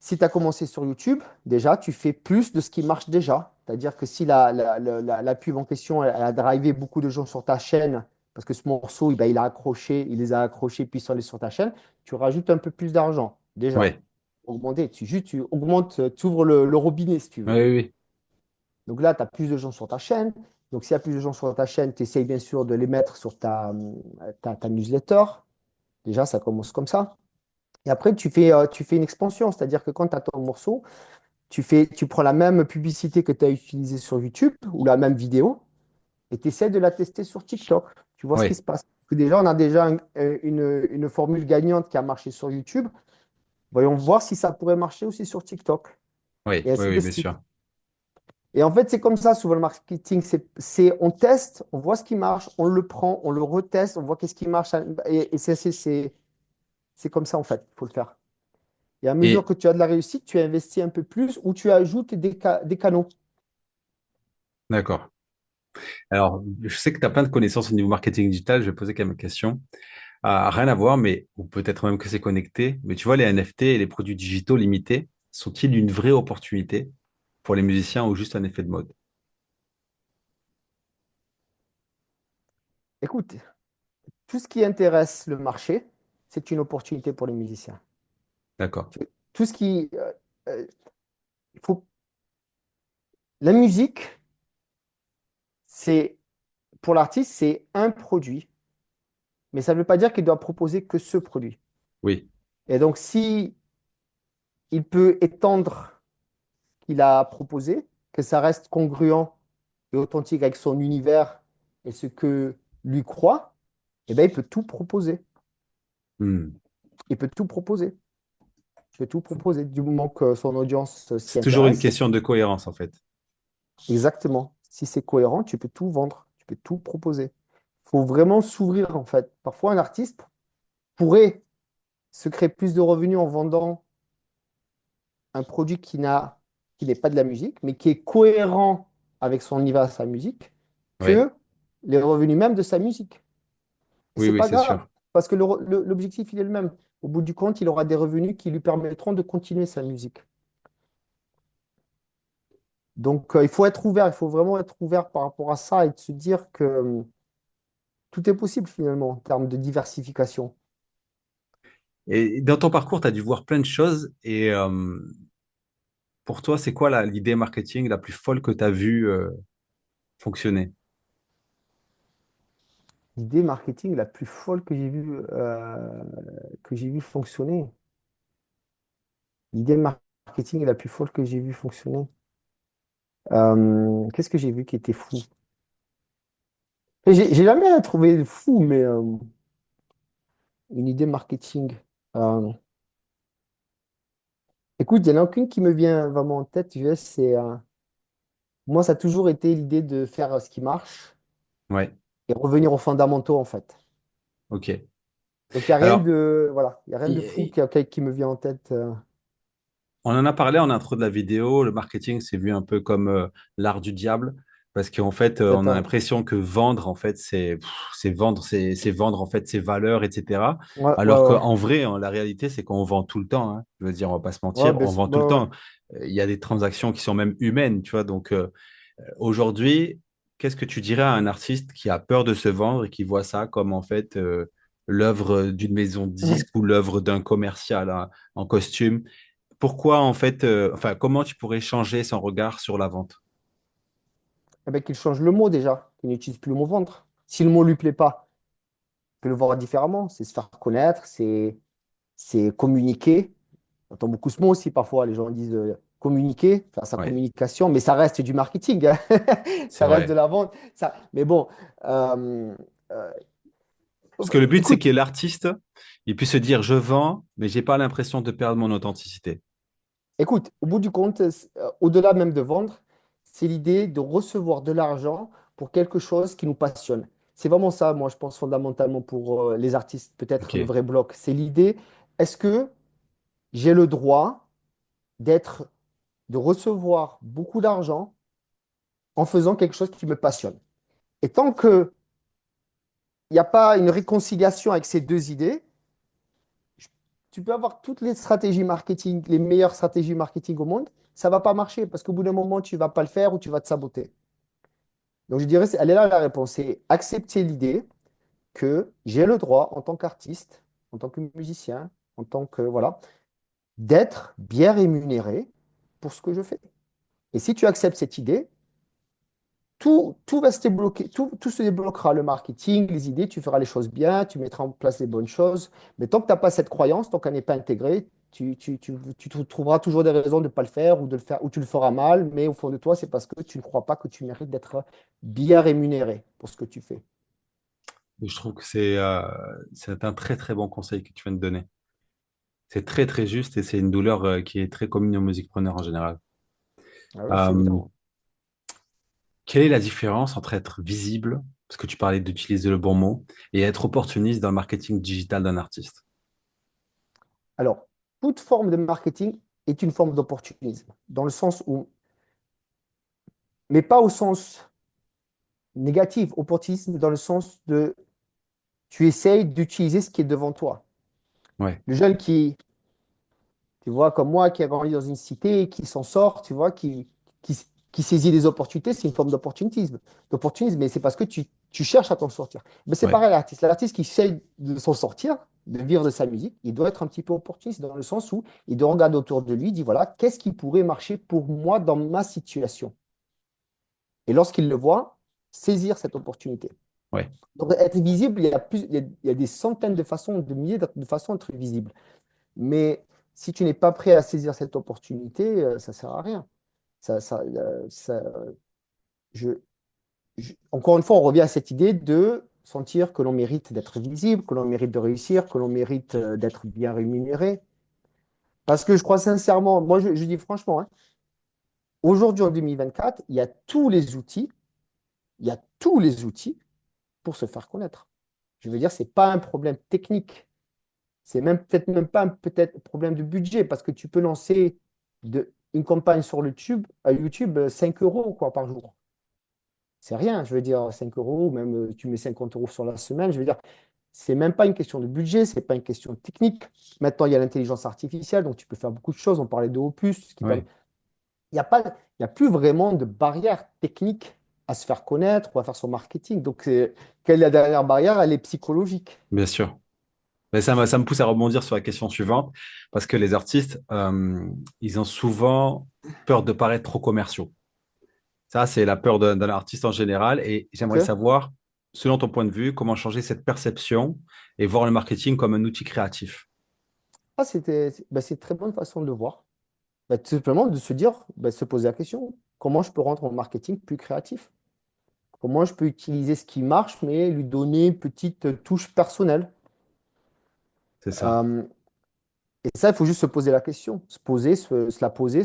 Si tu as commencé sur YouTube, déjà, tu fais plus de ce qui marche déjà. C'est-à-dire que si la pub en question, elle a drivé beaucoup de gens sur ta chaîne, parce que ce morceau, il a accroché, il les a accrochés, puis ils sont allés sur ta chaîne, tu rajoutes un peu plus d'argent, déjà. ouais, Augmenter, tu augmentes, tu ouvres le robinet, si tu oui, veux. oui, oui. Donc là, tu as plus de gens sur ta chaîne. Donc s'il y a plus de gens sur ta chaîne, tu essayes bien sûr de les mettre sur ta newsletter. Déjà, ça commence comme ça. Et après, tu fais une expansion, c'est-à-dire que quand tu as ton morceau, tu prends la même publicité que tu as utilisée sur YouTube ou la même vidéo et tu essaies de la tester sur TikTok. Tu vois ce qui Oui, se passe. Parce que déjà, on a déjà une formule gagnante qui a marché sur YouTube. Voyons voir si ça pourrait marcher aussi sur TikTok. oui, Et oui, ainsi oui, de bien suite. sûr. Et en fait, c'est comme ça, souvent le marketing. On teste, on voit ce qui marche, on le prend, on le reteste, on voit qu'est-ce qui marche. Et c'est comme ça, en fait, il faut le faire. Et à mesure Et que tu as de la réussite, tu investis un peu plus ou tu ajoutes des canaux. d'accord. Alors, je sais que tu as plein de connaissances au niveau marketing digital. Je vais poser quelques questions. Rien à voir, mais ou peut-être même que c'est connecté. Mais tu vois, les NFT et les produits digitaux limités sont-ils une vraie opportunité? pour les musiciens ou juste un effet de mode? Écoute, tout ce qui intéresse le marché, c'est une opportunité pour les musiciens. D'accord. Tout ce qui... il faut... La musique, c'est, pour l'artiste, c'est un produit, mais ça ne veut pas dire qu'il doit proposer que ce produit. Oui, Et donc, si il peut étendre ce qu'il a proposé, que ça reste congruent et authentique avec son univers et ce que lui croit, eh bien, il peut tout proposer. hmm. Il peut tout proposer. Il peut tout proposer du moment que son audience s'y C'est toujours une intéresse. question de cohérence, en fait. Exactement. Si c'est cohérent, tu peux tout vendre, tu peux tout proposer. Il faut vraiment s'ouvrir, en fait. Parfois, un artiste pourrait se créer plus de revenus en vendant un produit qui n'est pas de la musique, mais qui est cohérent avec son univers, sa musique, Oui, que les revenus même de sa musique. Et oui, c'est oui, pas c'est grave, sûr. parce que l'objectif, il est le même. Au bout du compte, il aura des revenus qui lui permettront de continuer sa musique. Donc, il faut être ouvert, il faut vraiment être ouvert par rapport à ça et de se dire que tout est possible finalement en termes de diversification. Et dans ton parcours, tu as dû voir plein de choses. Et pour toi, c'est quoi l'idée marketing la plus folle que tu as vue fonctionner? L'idée marketing la plus folle que j'ai vu fonctionner. L'idée marketing la plus folle que j'ai vu fonctionner. Qu'est-ce que j'ai vu qui était fou? J'ai jamais trouvé fou, mais une idée marketing. Euh, Écoute, il n'y en a aucune qui me vient vraiment en tête. Moi, ça a toujours été l'idée de faire ce qui marche Ouais, et revenir aux fondamentaux, en fait. ok. Donc, il n'y a rien Alors, de, voilà, il y a rien i- de fou i- qui me vient en tête. on en a parlé en intro de la vidéo. Le marketing, c'est vu un peu comme l'art du diable. Parce qu'en fait, C'est on a un- l'impression que vendre, en fait, c'est vendre, c'est vendre, en fait, ses valeurs, etc. Ouais, ouais, Alors ouais. qu'en vrai, la réalité, c'est qu'on vend tout le temps, hein. Je veux dire, on va pas se Ouais, mentir, on vend ouais, tout le ouais. temps. Il y a des transactions qui sont même humaines, tu vois. Donc, aujourd'hui, qu'est-ce que tu dirais à un artiste qui a peur de se vendre et qui voit ça comme en fait l'œuvre d'une maison de disques ou l'œuvre d'un commercial hein, en costume? Pourquoi en fait, enfin, comment tu pourrais changer son regard sur la vente? Eh ben, qu'il change le mot déjà, qu'il n'utilise plus le mot vendre. Si le mot lui plaît pas, il peut le voir différemment. C'est se faire connaître, c'est communiquer. J'entends beaucoup ce mot aussi parfois. Les gens disent communiquer, faire sa Ouais, communication, mais ça reste du marketing, hein. c'est Ça reste de vrai. la vente. Ça... Mais bon, euh, euh, Parce que le but, c'est que écoute, l'artiste, il puisse se dire, je vends, mais j'ai pas l'impression de perdre mon authenticité. écoute, au bout du compte, au-delà même de vendre, c'est l'idée de recevoir de l'argent pour quelque chose qui nous passionne. C'est vraiment ça, moi, je pense fondamentalement pour les artistes, peut-être le Ok. vrai bloc. C'est l'idée, est-ce que j'ai le droit d'être, de recevoir beaucoup d'argent en faisant quelque chose qui me passionne? Et tant qu'il n'y a pas une réconciliation avec ces deux idées, je- tu peux avoir toutes les stratégies marketing, les meilleures stratégies marketing au monde, ça ne va pas marcher parce qu'au bout d'un moment, tu ne vas pas le faire ou tu vas te saboter. Donc je dirais, elle est là la réponse, c'est accepter l'idée que j'ai le droit en tant qu'artiste, en tant que musicien, en tant que, voilà, d'être bien rémunéré pour ce que je fais. Et si tu acceptes cette idée, tout va se débloquer, tout se débloquera, le marketing, les idées, tu feras les choses bien, tu mettras en place les bonnes choses. Mais tant que tu n'as pas cette croyance, tant qu'elle n'est pas intégrée, trouveras toujours des raisons de ne pas le faire ou de le faire, ou tu le feras mal, mais au fond de toi, c'est parce que tu ne crois pas que tu mérites d'être bien rémunéré pour ce que tu fais. Et je trouve que c'est un très très bon conseil que tu viens de donner. C'est très très juste et c'est une douleur qui est très commune aux musiques-preneurs en général. Ah ouais, c'est Euh, évident. Quelle est la différence entre être visible, parce que tu parlais d'utiliser le bon mot, et être opportuniste dans le marketing digital d'un artiste? Alors, toute forme de marketing est une forme d'opportunisme, dans le sens où, mais pas au sens négatif, opportunisme dans le sens de tu essayes d'utiliser ce qui est devant toi. Ouais, Le jeune qui, tu vois, comme moi, qui a grandi dans une cité, qui s'en sort, tu vois, qui, qui saisit les opportunités, c'est une forme d'opportunisme, mais c'est parce que tu cherches à t'en sortir. Mais c'est Ouais, pareil, l'artiste. L'artiste qui essaie de s'en sortir, de vivre de sa musique, il doit être un petit peu opportuniste dans le sens où il doit regarder autour de lui, il dit voilà, qu'est-ce qui pourrait marcher pour moi dans ma situation? Et lorsqu'il le voit, saisir cette opportunité. ouais, Donc, être visible, il y a des centaines de façons, de milliers de façons d'être visible. Mais si tu n'es pas prêt à saisir cette opportunité, ça ne sert à rien. Ça, je, encore une fois, on revient à cette idée de sentir que l'on mérite d'être visible, que l'on mérite de réussir, que l'on mérite d'être bien rémunéré. Parce que je crois sincèrement, moi je dis franchement, hein, aujourd'hui en 2024, il y a tous les outils, il y a tous les outils pour se faire connaître. Je veux dire, ce n'est pas un problème technique. C'est même peut-être même pas un peut-être problème de budget parce que tu peux lancer une campagne sur YouTube, à YouTube 5 euros quoi, par jour. C'est rien, je veux dire 5 euros, ou même tu mets 50 euros sur la semaine. Je veux dire, c'est même pas une question de budget, c'est pas une question de technique. Maintenant, il y a l'intelligence artificielle, donc tu peux faire beaucoup de choses. On parlait de Opus, ce qui permet. ouais, Il n'y a pas, il y a plus vraiment de barrière technique à se faire connaître ou à faire son marketing. Donc, quelle est la dernière barrière? Elle est psychologique. bien sûr. Mais ça me pousse à rebondir sur la question suivante, parce que les artistes, ils ont souvent peur de paraître trop commerciaux. Ça, c'est la peur d'un artiste en général. Et j'aimerais Ok. savoir, selon ton point de vue, comment changer cette perception et voir le marketing comme un outil créatif. Ah, c'est une très bonne façon de le voir. Bah, tout simplement de se dire, bah, se poser la question, comment je peux rendre mon marketing plus créatif? Comment je peux utiliser ce qui marche, mais lui donner une petite touche personnelle? C'est ça. Euh, et ça, il faut juste se poser la question, se poser, se la poser,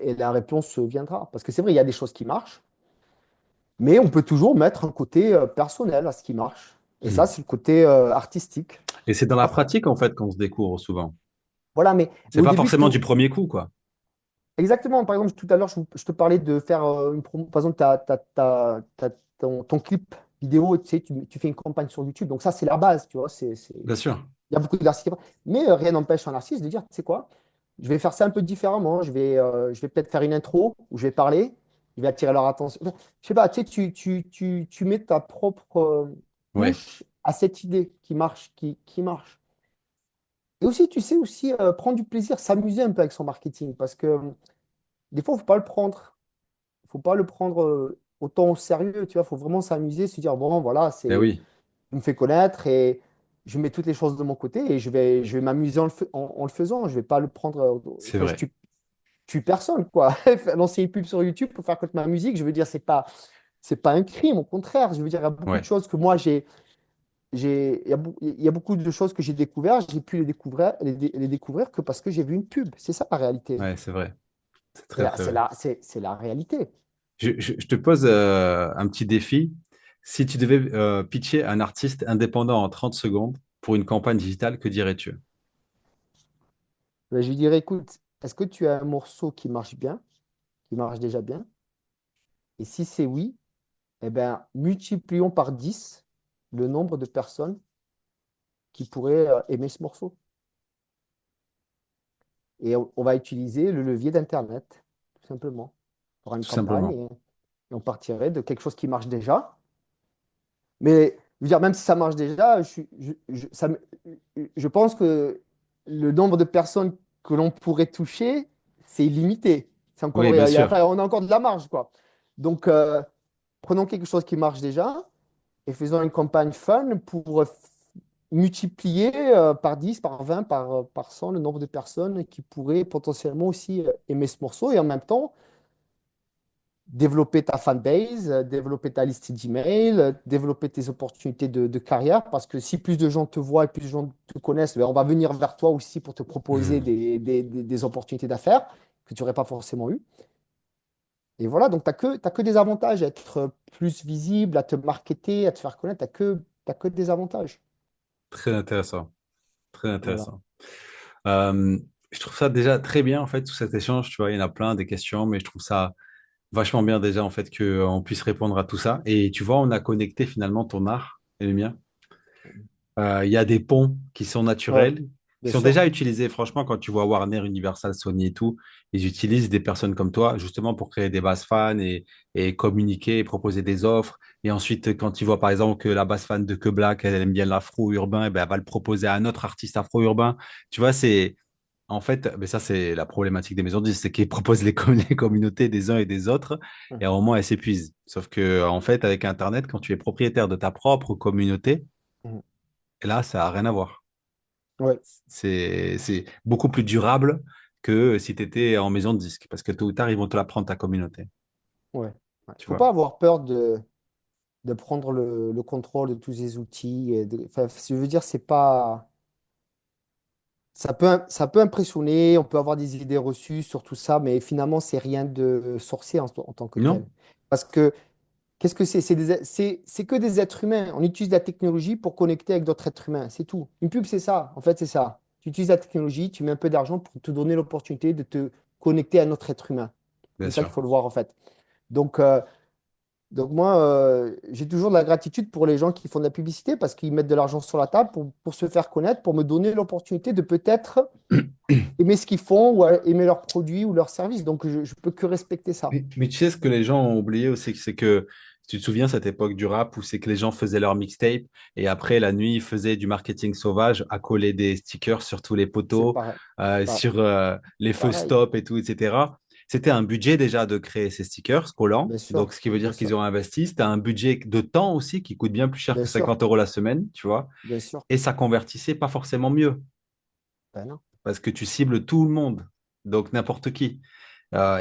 et la réponse viendra. Parce que c'est vrai, il y a des choses qui marchent, mais on peut toujours mettre un côté personnel à ce qui marche. Et ça, Hmm. c'est le côté artistique. Et c'est dans la Pas for- pratique, en fait, qu'on se découvre souvent. Voilà, mais C'est au pas début, forcément du premier coup, quoi. exactement. Par exemple, tout à l'heure, je te parlais de faire une promo. Par exemple, ton clip vidéo, tu sais, tu fais une campagne sur YouTube. Donc, ça, c'est la base, tu vois. Bien sûr. Il y a beaucoup d'artistes qui font. Mais rien n'empêche un artiste de dire, tu sais quoi, je vais faire ça un peu différemment. Je vais peut-être faire une intro où je vais parler, je vais attirer leur attention. Je sais pas, tu sais, tu mets ta propre Ouais. touche à cette idée qui marche, qui marche. Et aussi, tu sais, aussi prendre du plaisir, s'amuser un peu avec son marketing. Parce que des fois, il ne faut pas le prendre. Faut pas le prendre autant au sérieux, tu vois. Il faut vraiment s'amuser, se dire, bon, voilà, Ben oui, je me fais connaître et je mets toutes les choses de mon côté et je vais m'amuser en le faisant. Je vais pas le prendre. c'est Enfin, vrai. tue personne, quoi. Lancer une pub sur YouTube pour faire connaître ma musique, je veux dire, c'est pas un crime, au contraire. Je veux dire, il y a beaucoup de Ouais. choses que moi, il y a beaucoup de choses que j'ai découvertes, j'ai pu les découvrir que parce que j'ai vu une pub. C'est ça la réalité. Ouais, c'est vrai. C'est très, très vrai. C'est la réalité. Je te pose un petit défi. Si tu devais pitcher un artiste indépendant en 30 secondes pour une campagne digitale, que dirais-tu? Ben, je lui dirais, écoute, est-ce que tu as un morceau qui marche bien, qui marche déjà bien? Et si c'est oui, eh ben, multiplions par 10 le nombre de personnes qui pourraient aimer ce morceau. Et on va utiliser le levier d'Internet, tout simplement, pour une Tout campagne. simplement. Et on partirait de quelque chose qui marche déjà. Mais je veux dire, même si ça marche déjà, je pense que le nombre de personnes que l'on pourrait toucher, c'est illimité. C'est Oui, encore, bien sûr. enfin, on a encore de la marge, quoi. Donc, prenons quelque chose qui marche déjà et faisons une campagne fun pour multiplier par 10, par 20, par 100 le nombre de personnes qui pourraient potentiellement aussi aimer ce morceau et en même temps développer ta fanbase, développer ta liste d'emails, développer tes opportunités de carrière parce que si plus de gens te voient et plus de gens te connaissent, ben, on va venir vers toi aussi pour te proposer Hmm. des opportunités d'affaires que tu n'aurais pas forcément eues. Et voilà, donc tu n'as que des avantages à être plus visible, à te marketer, à te faire connaître, t'as que des avantages. Très intéressant. Très Voilà. intéressant. Euh, je trouve ça déjà très bien, en fait, tout cet échange. Tu vois, il y en a plein des questions, mais je trouve ça vachement bien déjà, en fait, qu'on puisse répondre à tout ça. Et tu vois, on a connecté finalement ton art et le mien. Il y a des ponts qui sont Ouais. naturels bien Ils sont sûr. déjà utilisés, franchement, quand tu vois Warner, Universal, Sony et tout, ils utilisent des personnes comme toi, justement, pour créer des bases fans et communiquer et proposer des offres. Et ensuite, quand ils voient, par exemple, que la base fan de Que Black, elle aime bien l'afro-urbain, eh ben, elle va le proposer à un autre artiste afro-urbain. Tu vois, c'est, en fait, mais ça, c'est la problématique des maisons de disques, c'est qu'ils proposent les communautés des uns et des autres, et à un moment, elles s'épuisent. Sauf que, en fait, avec Internet, quand tu es propriétaire de ta propre communauté, Mhm. là, ça n'a rien à voir. Ouais, C'est beaucoup plus durable que si tu étais en maison de disque, parce que tôt ou tard, ils vont te la prendre, ta communauté. ouais. Tu Faut vois. pas avoir peur de prendre le contrôle de tous ces outils. Enfin, je veux dire, c'est pas. Ça peut impressionner, on peut avoir des idées reçues sur tout ça, mais finalement, c'est rien de sorcier en tant que tel. Non? Parce que qu'est-ce que c'est? C'est que des êtres humains. On utilise la technologie pour connecter avec d'autres êtres humains. C'est tout. Une pub, c'est ça. En fait, c'est ça. Tu utilises la technologie, tu mets un peu d'argent pour te donner l'opportunité de te connecter à un autre être humain. Bien C'est ça qu'il sûr. faut le voir, en fait. Donc, moi, j'ai toujours de la gratitude pour les gens qui font de la publicité parce qu'ils mettent de l'argent sur la table pour se faire connaître, pour me donner l'opportunité de peut-être aimer ce qu'ils font ou aimer leurs produits ou leurs services. Donc, je peux que respecter ça. Mais tu sais, ce que les gens ont oublié aussi, c'est que tu te souviens cette époque du rap où c'est que les gens faisaient leur mixtape et après la nuit, ils faisaient du marketing sauvage à coller des stickers sur tous les C'est poteaux, pareil. Pa- sur les feux Pareil. stop et tout, etc. C'était un budget déjà de créer ces stickers collants. Bien Donc, sûr. ce qui veut Bien dire qu'ils sûr. ont investi. C'était un budget de temps aussi qui coûte bien plus cher Bien que sûr. 50 € la semaine, tu vois. Bien sûr. Et ça convertissait pas forcément mieux Ben non. parce que tu cibles tout le monde, donc n'importe qui.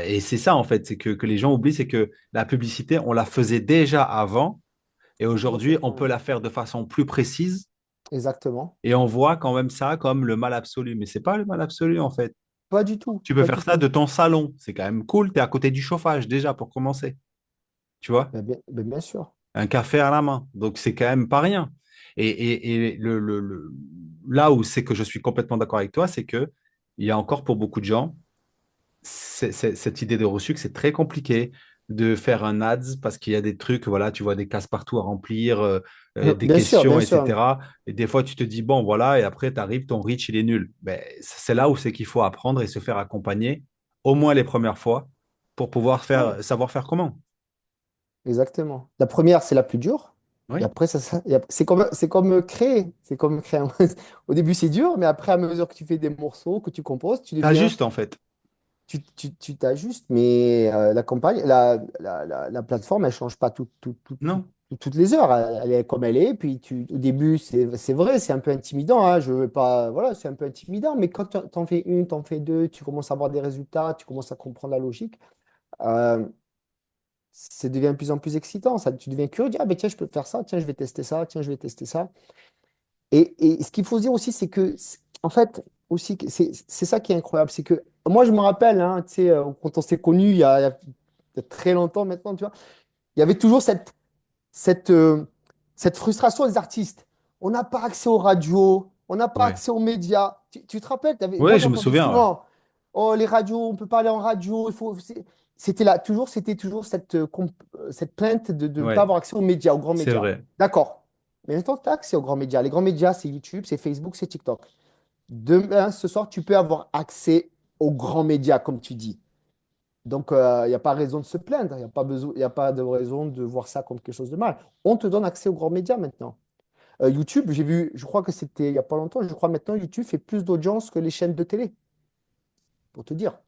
Et c'est ça, en fait, c'est que les gens oublient, c'est que la publicité, on la faisait déjà avant, et Tout à aujourd'hui, fait. on Ouais. peut la faire de façon plus précise, Exactement. et on voit quand même ça comme le mal absolu. Mais c'est pas le mal absolu, en fait. Pas du tout. Tu peux Pas faire du ça tout. de ton salon, c'est quand même cool, tu es à côté du chauffage déjà pour commencer, tu vois, Ben bien sûr. un café à la main, donc c'est quand même pas rien. Et là où c'est que je suis complètement d'accord avec toi, c'est que il y a encore pour beaucoup de gens, cette idée de reçu que c'est très compliqué de faire un ads parce qu'il y a des trucs, voilà, tu vois des cases partout à remplir, des Bien sûr, questions, bien sûr. etc. Et des fois, tu te dis, bon, voilà, et après, tu arrives, ton reach, il est nul. Ben, c'est là où c'est qu'il faut apprendre et se faire accompagner, au moins les premières fois, pour pouvoir Ouais, savoir faire comment. exactement. La première, c'est la plus dure. Et Oui, après, c'est comme créer. C'est comme créer. Au début, c'est dur, mais après, à mesure que tu fais des morceaux, que tu composes, tu t'as deviens. juste, en fait. Tu t'ajustes, mais la campagne, la plateforme, elle change pas Non, toutes les heures. Elle est comme elle est. Puis au début, c'est vrai, c'est un peu intimidant. Hein, je veux pas, voilà, c'est un peu intimidant. Mais quand t'en fais une, t'en fais deux, tu commences à avoir des résultats, tu commences à comprendre la logique. euh, ça devient de plus en plus excitant. Ça, tu deviens curieux. Tu dis, ah, ben tiens, je peux faire ça. Tiens, je vais tester ça. Tiens, je vais tester ça. Et ce qu'il faut se dire aussi, c'est que, en fait, aussi, c'est ça qui est incroyable. C'est que moi, je me rappelle, hein, tu sais, quand on s'est connus il y a très longtemps maintenant, tu vois, il y avait toujours cette, euh, cette frustration des artistes. On n'a pas accès aux radios, on n'a pas ouais. accès aux médias. Tu te rappelles, moi, Ouais, je me j'entendais souviens, ouais. souvent, oh, les radios, on ne peut pas aller en radio. C'était là, c'était toujours cette plainte de ne pas Ouais, avoir accès aux médias, aux grands c'est médias. vrai. D'accord. Mais maintenant, tu as accès aux grands médias. Les grands médias, c'est YouTube, c'est Facebook, c'est TikTok. Demain, ce soir, tu peux avoir accès aux grands médias, comme tu dis. Donc, il n'y a pas raison de se plaindre. Il n'y a pas besoin, y a pas de raison de voir ça comme quelque chose de mal. On te donne accès aux grands médias maintenant. YouTube, j'ai vu, je crois que c'était il n'y a pas longtemps, je crois maintenant YouTube fait plus d'audience que les chaînes de télé, pour te dire.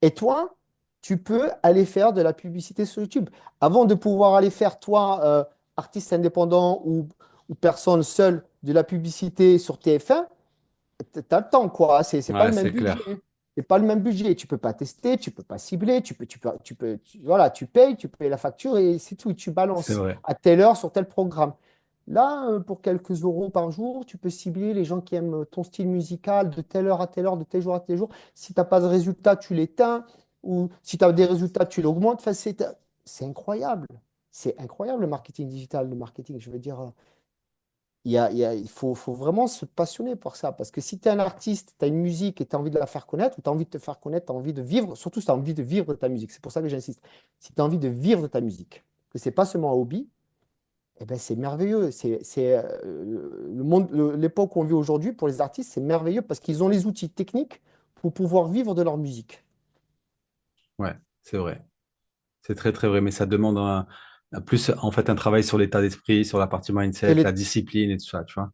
Et toi, tu peux aller faire de la publicité sur YouTube. Avant de pouvoir aller faire, toi, artiste indépendant ou personne seule, de la publicité sur TF1, t'as le temps, quoi. C'est pas Ouais, le même c'est budget. clair. C'est pas le même budget. Tu peux pas tester, tu peux pas cibler, voilà, tu payes la facture et c'est tout. Tu C'est balances vrai. à telle heure sur tel programme. Là, pour quelques euros par jour, tu peux cibler les gens qui aiment ton style musical de telle heure à telle heure, de tel jour à tel jour. Si tu n'as pas de résultat, tu l'éteins. Ou si tu as des résultats, tu l'augmentes. Enfin, c'est incroyable. C'est incroyable le marketing digital, le marketing. Je veux dire, il faut vraiment se passionner pour ça. Parce que si tu es un artiste, tu as une musique et tu as envie de la faire connaître, ou tu as envie de te faire connaître, tu as envie de vivre, surtout si tu as envie de vivre de ta musique. C'est pour ça que j'insiste. Si tu as envie de vivre de ta musique, que c'est pas seulement un hobby, Eh ben, c'est merveilleux. Le monde, l'époque qu'on vit aujourd'hui pour les artistes, c'est merveilleux parce qu'ils ont les outils techniques pour pouvoir vivre de leur musique. Ouais, c'est vrai. C'est très, très vrai. Mais ça demande un plus, en fait, un travail sur l'état d'esprit, sur la partie mindset, Quel la est... discipline et tout ça, tu vois.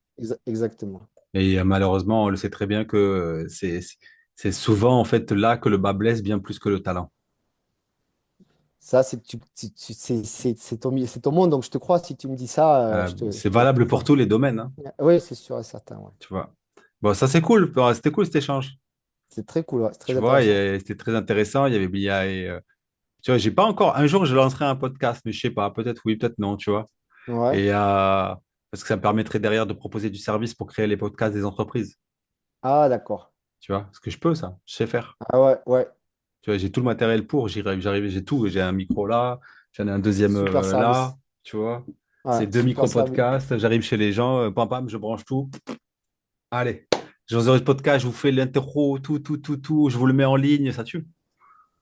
Exactement. Et malheureusement, on le sait très bien que c'est souvent, en fait, là que le bas blesse bien plus que le talent. Ça, c'est ton monde, donc je te crois. Si tu me dis ça, C'est je te valable pour crois. tous les domaines, hein, Oui, c'est sûr et certain. Ouais. tu vois. Bon, ça, c'est cool. Bon, c'était cool cet échange. C'est très cool, ouais, c'est Tu très vois, intéressant. c'était très intéressant. Tu vois, j'ai pas encore. Un jour, je lancerai un podcast, mais je sais pas. Peut-être oui, peut-être non, tu vois. Ouais. Et parce que ça me permettrait derrière de proposer du service pour créer les podcasts des entreprises. Ah, d'accord. Tu vois, ce que je peux, ça. Je sais faire. Ah ouais, ouais. Tu vois, j'ai tout le matériel pour. J'arrive, j'ai tout. J'ai un micro là. J'en ai un deuxième Super là. service. Tu vois. Ouais, C'est deux super service. micro-podcasts. J'arrive chez les gens. Pam, pam, je branche tout. Allez. J'ai un podcast. Je vous fais l'intro, tout, tout, tout, tout. Je vous le mets en ligne. Ça tue.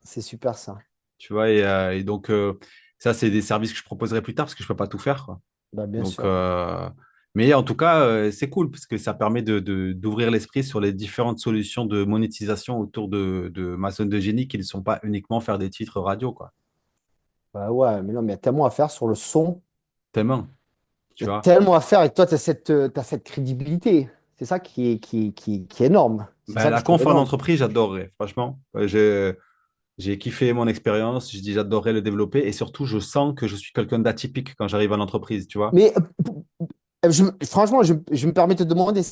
C'est super ça. Tu vois, et donc, ça, c'est des services que je proposerai plus tard parce que je peux pas tout faire, quoi. Bah, bien Donc, sûr. mais en tout cas, c'est cool parce que ça permet d'ouvrir l'esprit sur les différentes solutions de monétisation autour de ma zone de génie qui ne sont pas uniquement faire des titres radio, quoi. Bah ouais, mais non, mais il y a tellement à faire sur le son. Tellement, Il tu y a vois. tellement à faire et toi, t'as cette crédibilité. C'est ça qui est énorme. C'est Ben, ça que la je trouve conf en énorme. entreprise, j'adorerais, franchement. J'ai kiffé mon expérience, je dis j'adorerais le développer et surtout, je sens que je suis quelqu'un d'atypique quand j'arrive à l'entreprise, tu vois. Mais franchement, je me permets de te demander,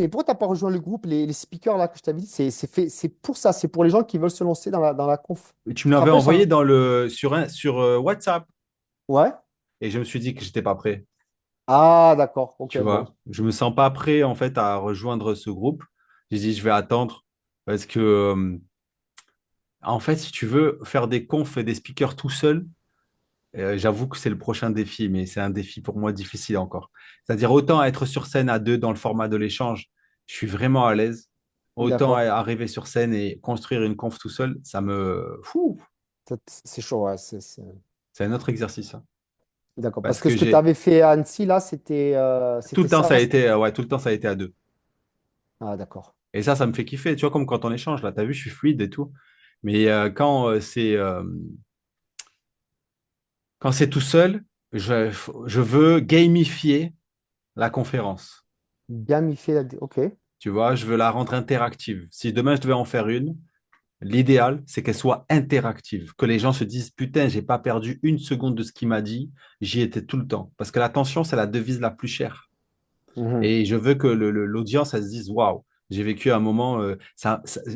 pourquoi tu n'as pas rejoint le groupe, les speakers là que je t'avais dit, c'est pour ça, c'est pour les gens qui veulent se lancer dans la conf. Et tu Tu me te l'avais rappelles envoyé ça? sur WhatsApp Ouais? et je me suis dit que j'étais pas prêt. Ah, d'accord. Ok, Tu bon. vois, je me sens pas prêt en fait à rejoindre ce groupe. J'ai dit je vais attendre parce que en fait, si tu veux faire des confs et des speakers tout seul, j'avoue que c'est le prochain défi, mais c'est un défi pour moi difficile encore. C'est-à-dire autant être sur scène à deux dans le format de l'échange, je suis vraiment à l'aise. Autant D'accord. arriver sur scène et construire une conf tout seul, ça me fou, C'est chaud, ouais. c'est un autre exercice, hein. D'accord. Parce Parce que que ce que tu j'ai avais fait à Annecy, là, tout c'était le temps ça a ça. été ouais, tout le temps ça a été à deux. Ah, d'accord. Et ça me fait kiffer. Tu vois, comme quand on échange, là, tu as vu, je suis fluide et tout. Mais quand c'est tout seul, je veux gamifier la conférence. Bien mi-fait. Ok. Tu vois, je veux la rendre interactive. Si demain je devais en faire une, l'idéal, c'est qu'elle soit interactive. Que les gens se disent, putain, j'ai pas perdu une seconde de ce qu'il m'a dit, j'y étais tout le temps. Parce que l'attention, c'est la devise la plus chère. Mhm. Et je veux que l'audience, elle se dise, waouh, j'ai vécu un moment,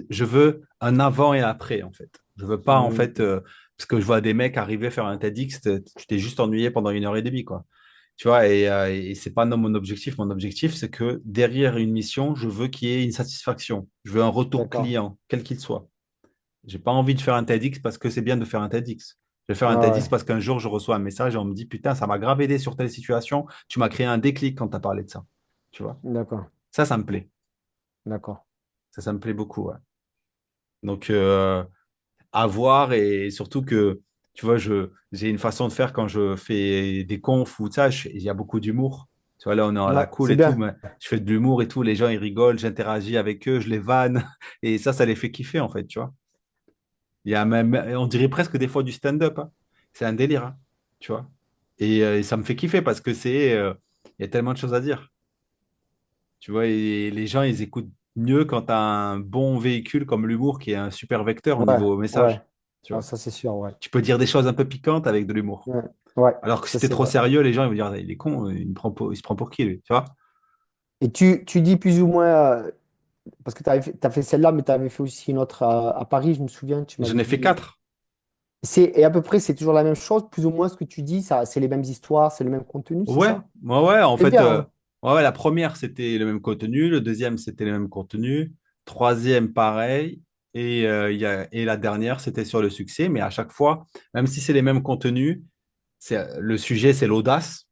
je veux un avant et après, en fait. Je veux pas, en fait, Mhm. parce que je vois des mecs arriver faire un TEDx, tu t'es juste ennuyé pendant 1 heure et demie, quoi. Tu vois, et c'est pas non mon objectif. Mon objectif, c'est que derrière une mission, je veux qu'il y ait une satisfaction. Je veux un retour D'accord. client, quel qu'il soit. J'ai pas envie de faire un TEDx parce que c'est bien de faire un TEDx. Je vais faire un Ah TEDx ouais. parce qu'un jour, je reçois un message et on me dit, putain, ça m'a grave aidé sur telle situation. Tu m'as créé un déclic quand tu as parlé de ça. Tu vois. D'accord. Ça me plaît. D'accord. Ça me plaît beaucoup. Ouais. Donc, à voir et surtout que, tu vois, j'ai une façon de faire quand je fais des confs ou ça, il y a beaucoup d'humour. Tu vois, là, on est à la Ouais, cool c'est et tout, bien. mais je fais de l'humour et tout, les gens, ils rigolent, j'interagis avec eux, je les vanne et ça les fait kiffer, en fait, tu vois. Il y a même, on dirait presque des fois du stand-up, hein. C'est un délire, hein, tu vois. Et ça me fait kiffer parce que il y a tellement de choses à dire. Tu vois, et les gens, ils écoutent mieux quand tu as un bon véhicule comme l'humour qui est un super vecteur au Ouais, niveau ouais. message. Tu Ah, vois, ça, c'est sûr, ouais. tu peux dire des choses un peu piquantes avec de l'humour. Ouais, ouais, Alors que si ça, t'es c'est trop vrai. sérieux, les gens ils vont dire, ah, il est con, il se prend pour qui, lui, tu vois? Et tu dis plus ou moins, parce que tu as fait celle-là, mais tu avais fait aussi une autre à Paris, je me souviens, tu J'en m'avais ai fait dit. 4. Et à peu près, c'est toujours la même chose, plus ou moins ce que tu dis, ça, c'est les mêmes histoires, c'est le même contenu, c'est Ouais, ça? ouais, en C'est fait, bien, hein. ouais, la première, c'était le même contenu, le deuxième, c'était le même contenu, troisième, pareil, et la dernière, c'était sur le succès, mais à chaque fois, même si c'est les mêmes contenus, le sujet, c'est l'audace, tu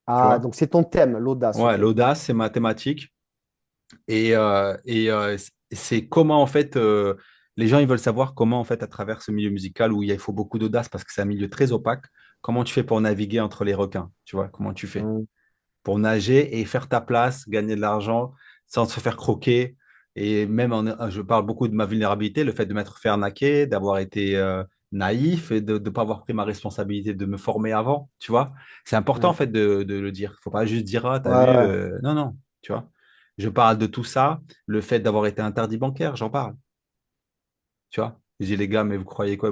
Ah, vois? donc c'est ton thème, l'audace, Ouais, ok. l'audace, c'est mathématique. C'est comment, en fait, les gens, ils veulent savoir comment, en fait, à travers ce milieu musical où il faut beaucoup d'audace parce que c'est un milieu très opaque, comment tu fais pour naviguer entre les requins? Tu vois, comment tu fais? Mm. Pour nager et faire ta place, gagner de l'argent sans se faire croquer. Et même, je parle beaucoup de ma vulnérabilité, le fait de m'être fait arnaquer, d'avoir été naïf et de ne pas avoir pris ma responsabilité de me former avant, tu vois. C'est important, en Ouais. fait, de le dire. Il faut pas juste dire, ah, t'as Ouais, vu, ouais. non, non, tu vois. Je parle de tout ça, le fait d'avoir été interdit bancaire, j'en parle, tu vois. Je dis, les gars, mais vous croyez quoi?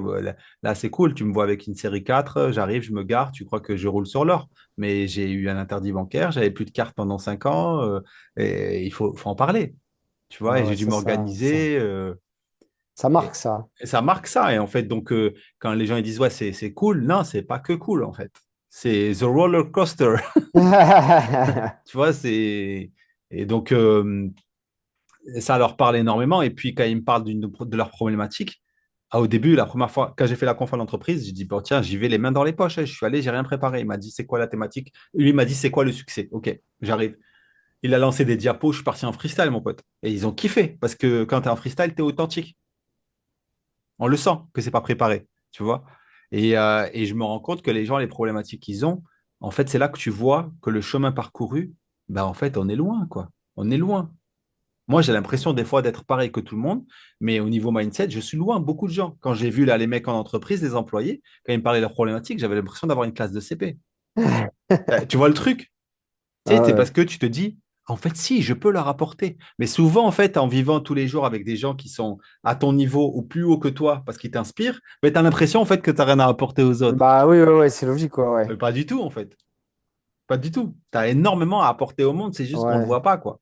Là, c'est cool, tu me vois avec une série 4, j'arrive, je me gare, tu crois que je roule sur l'or. Mais j'ai eu un interdit bancaire, j'avais plus de carte pendant 5 ans, et faut en parler, tu Ouais, vois. Et ouais, j'ai dû c'est ça, ça. m'organiser, Ça et, marque ça. et ça marque ça. Et en fait, donc, quand les gens ils disent, ouais, c'est cool, non, c'est pas que cool, en fait. C'est the roller coaster, tu vois. Et donc, ça leur parle énormément. Et puis, quand ils me parlent de leur problématique, au début, la première fois, quand j'ai fait la conf en entreprise, j'ai dit, bon, tiens, j'y vais les mains dans les poches. Je suis allé, j'ai rien préparé. Il m'a dit, c'est quoi la thématique? Lui, il m'a dit, c'est quoi le succès? Ok, j'arrive. Il a lancé des diapos, je suis parti en freestyle, mon pote. Et ils ont kiffé, parce que quand tu es en freestyle, tu es authentique. On le sent que c'est pas préparé, tu vois. Et je me rends compte que les gens, les problématiques qu'ils ont, en fait, c'est là que tu vois que le chemin parcouru, ben, en fait, on est loin, quoi. On est loin. Moi, j'ai l'impression des fois d'être pareil que tout le monde, mais au niveau mindset, je suis loin. Beaucoup de gens, quand j'ai vu là les mecs en entreprise, les employés, quand ils me parlaient de leurs problématiques, j'avais l'impression d'avoir une classe de CP. Tu vois le truc? Tu sais, Ah c'est ouais. parce que tu te dis, en fait, si, je peux leur apporter. Mais souvent, en fait, en vivant tous les jours avec des gens qui sont à ton niveau ou plus haut que toi parce qu'ils t'inspirent, ben, tu as l'impression, en fait, que tu n'as rien à apporter aux autres. Bah oui, ouais, ouais, c'est logique, ouais, Mais ouais. pas du tout, en fait. Pas du tout. Tu as énormément à apporter au monde, c'est juste qu'on ne le Ouais. voit pas, quoi.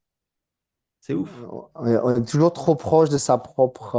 C'est ouf. On est toujours trop proche de sa propre,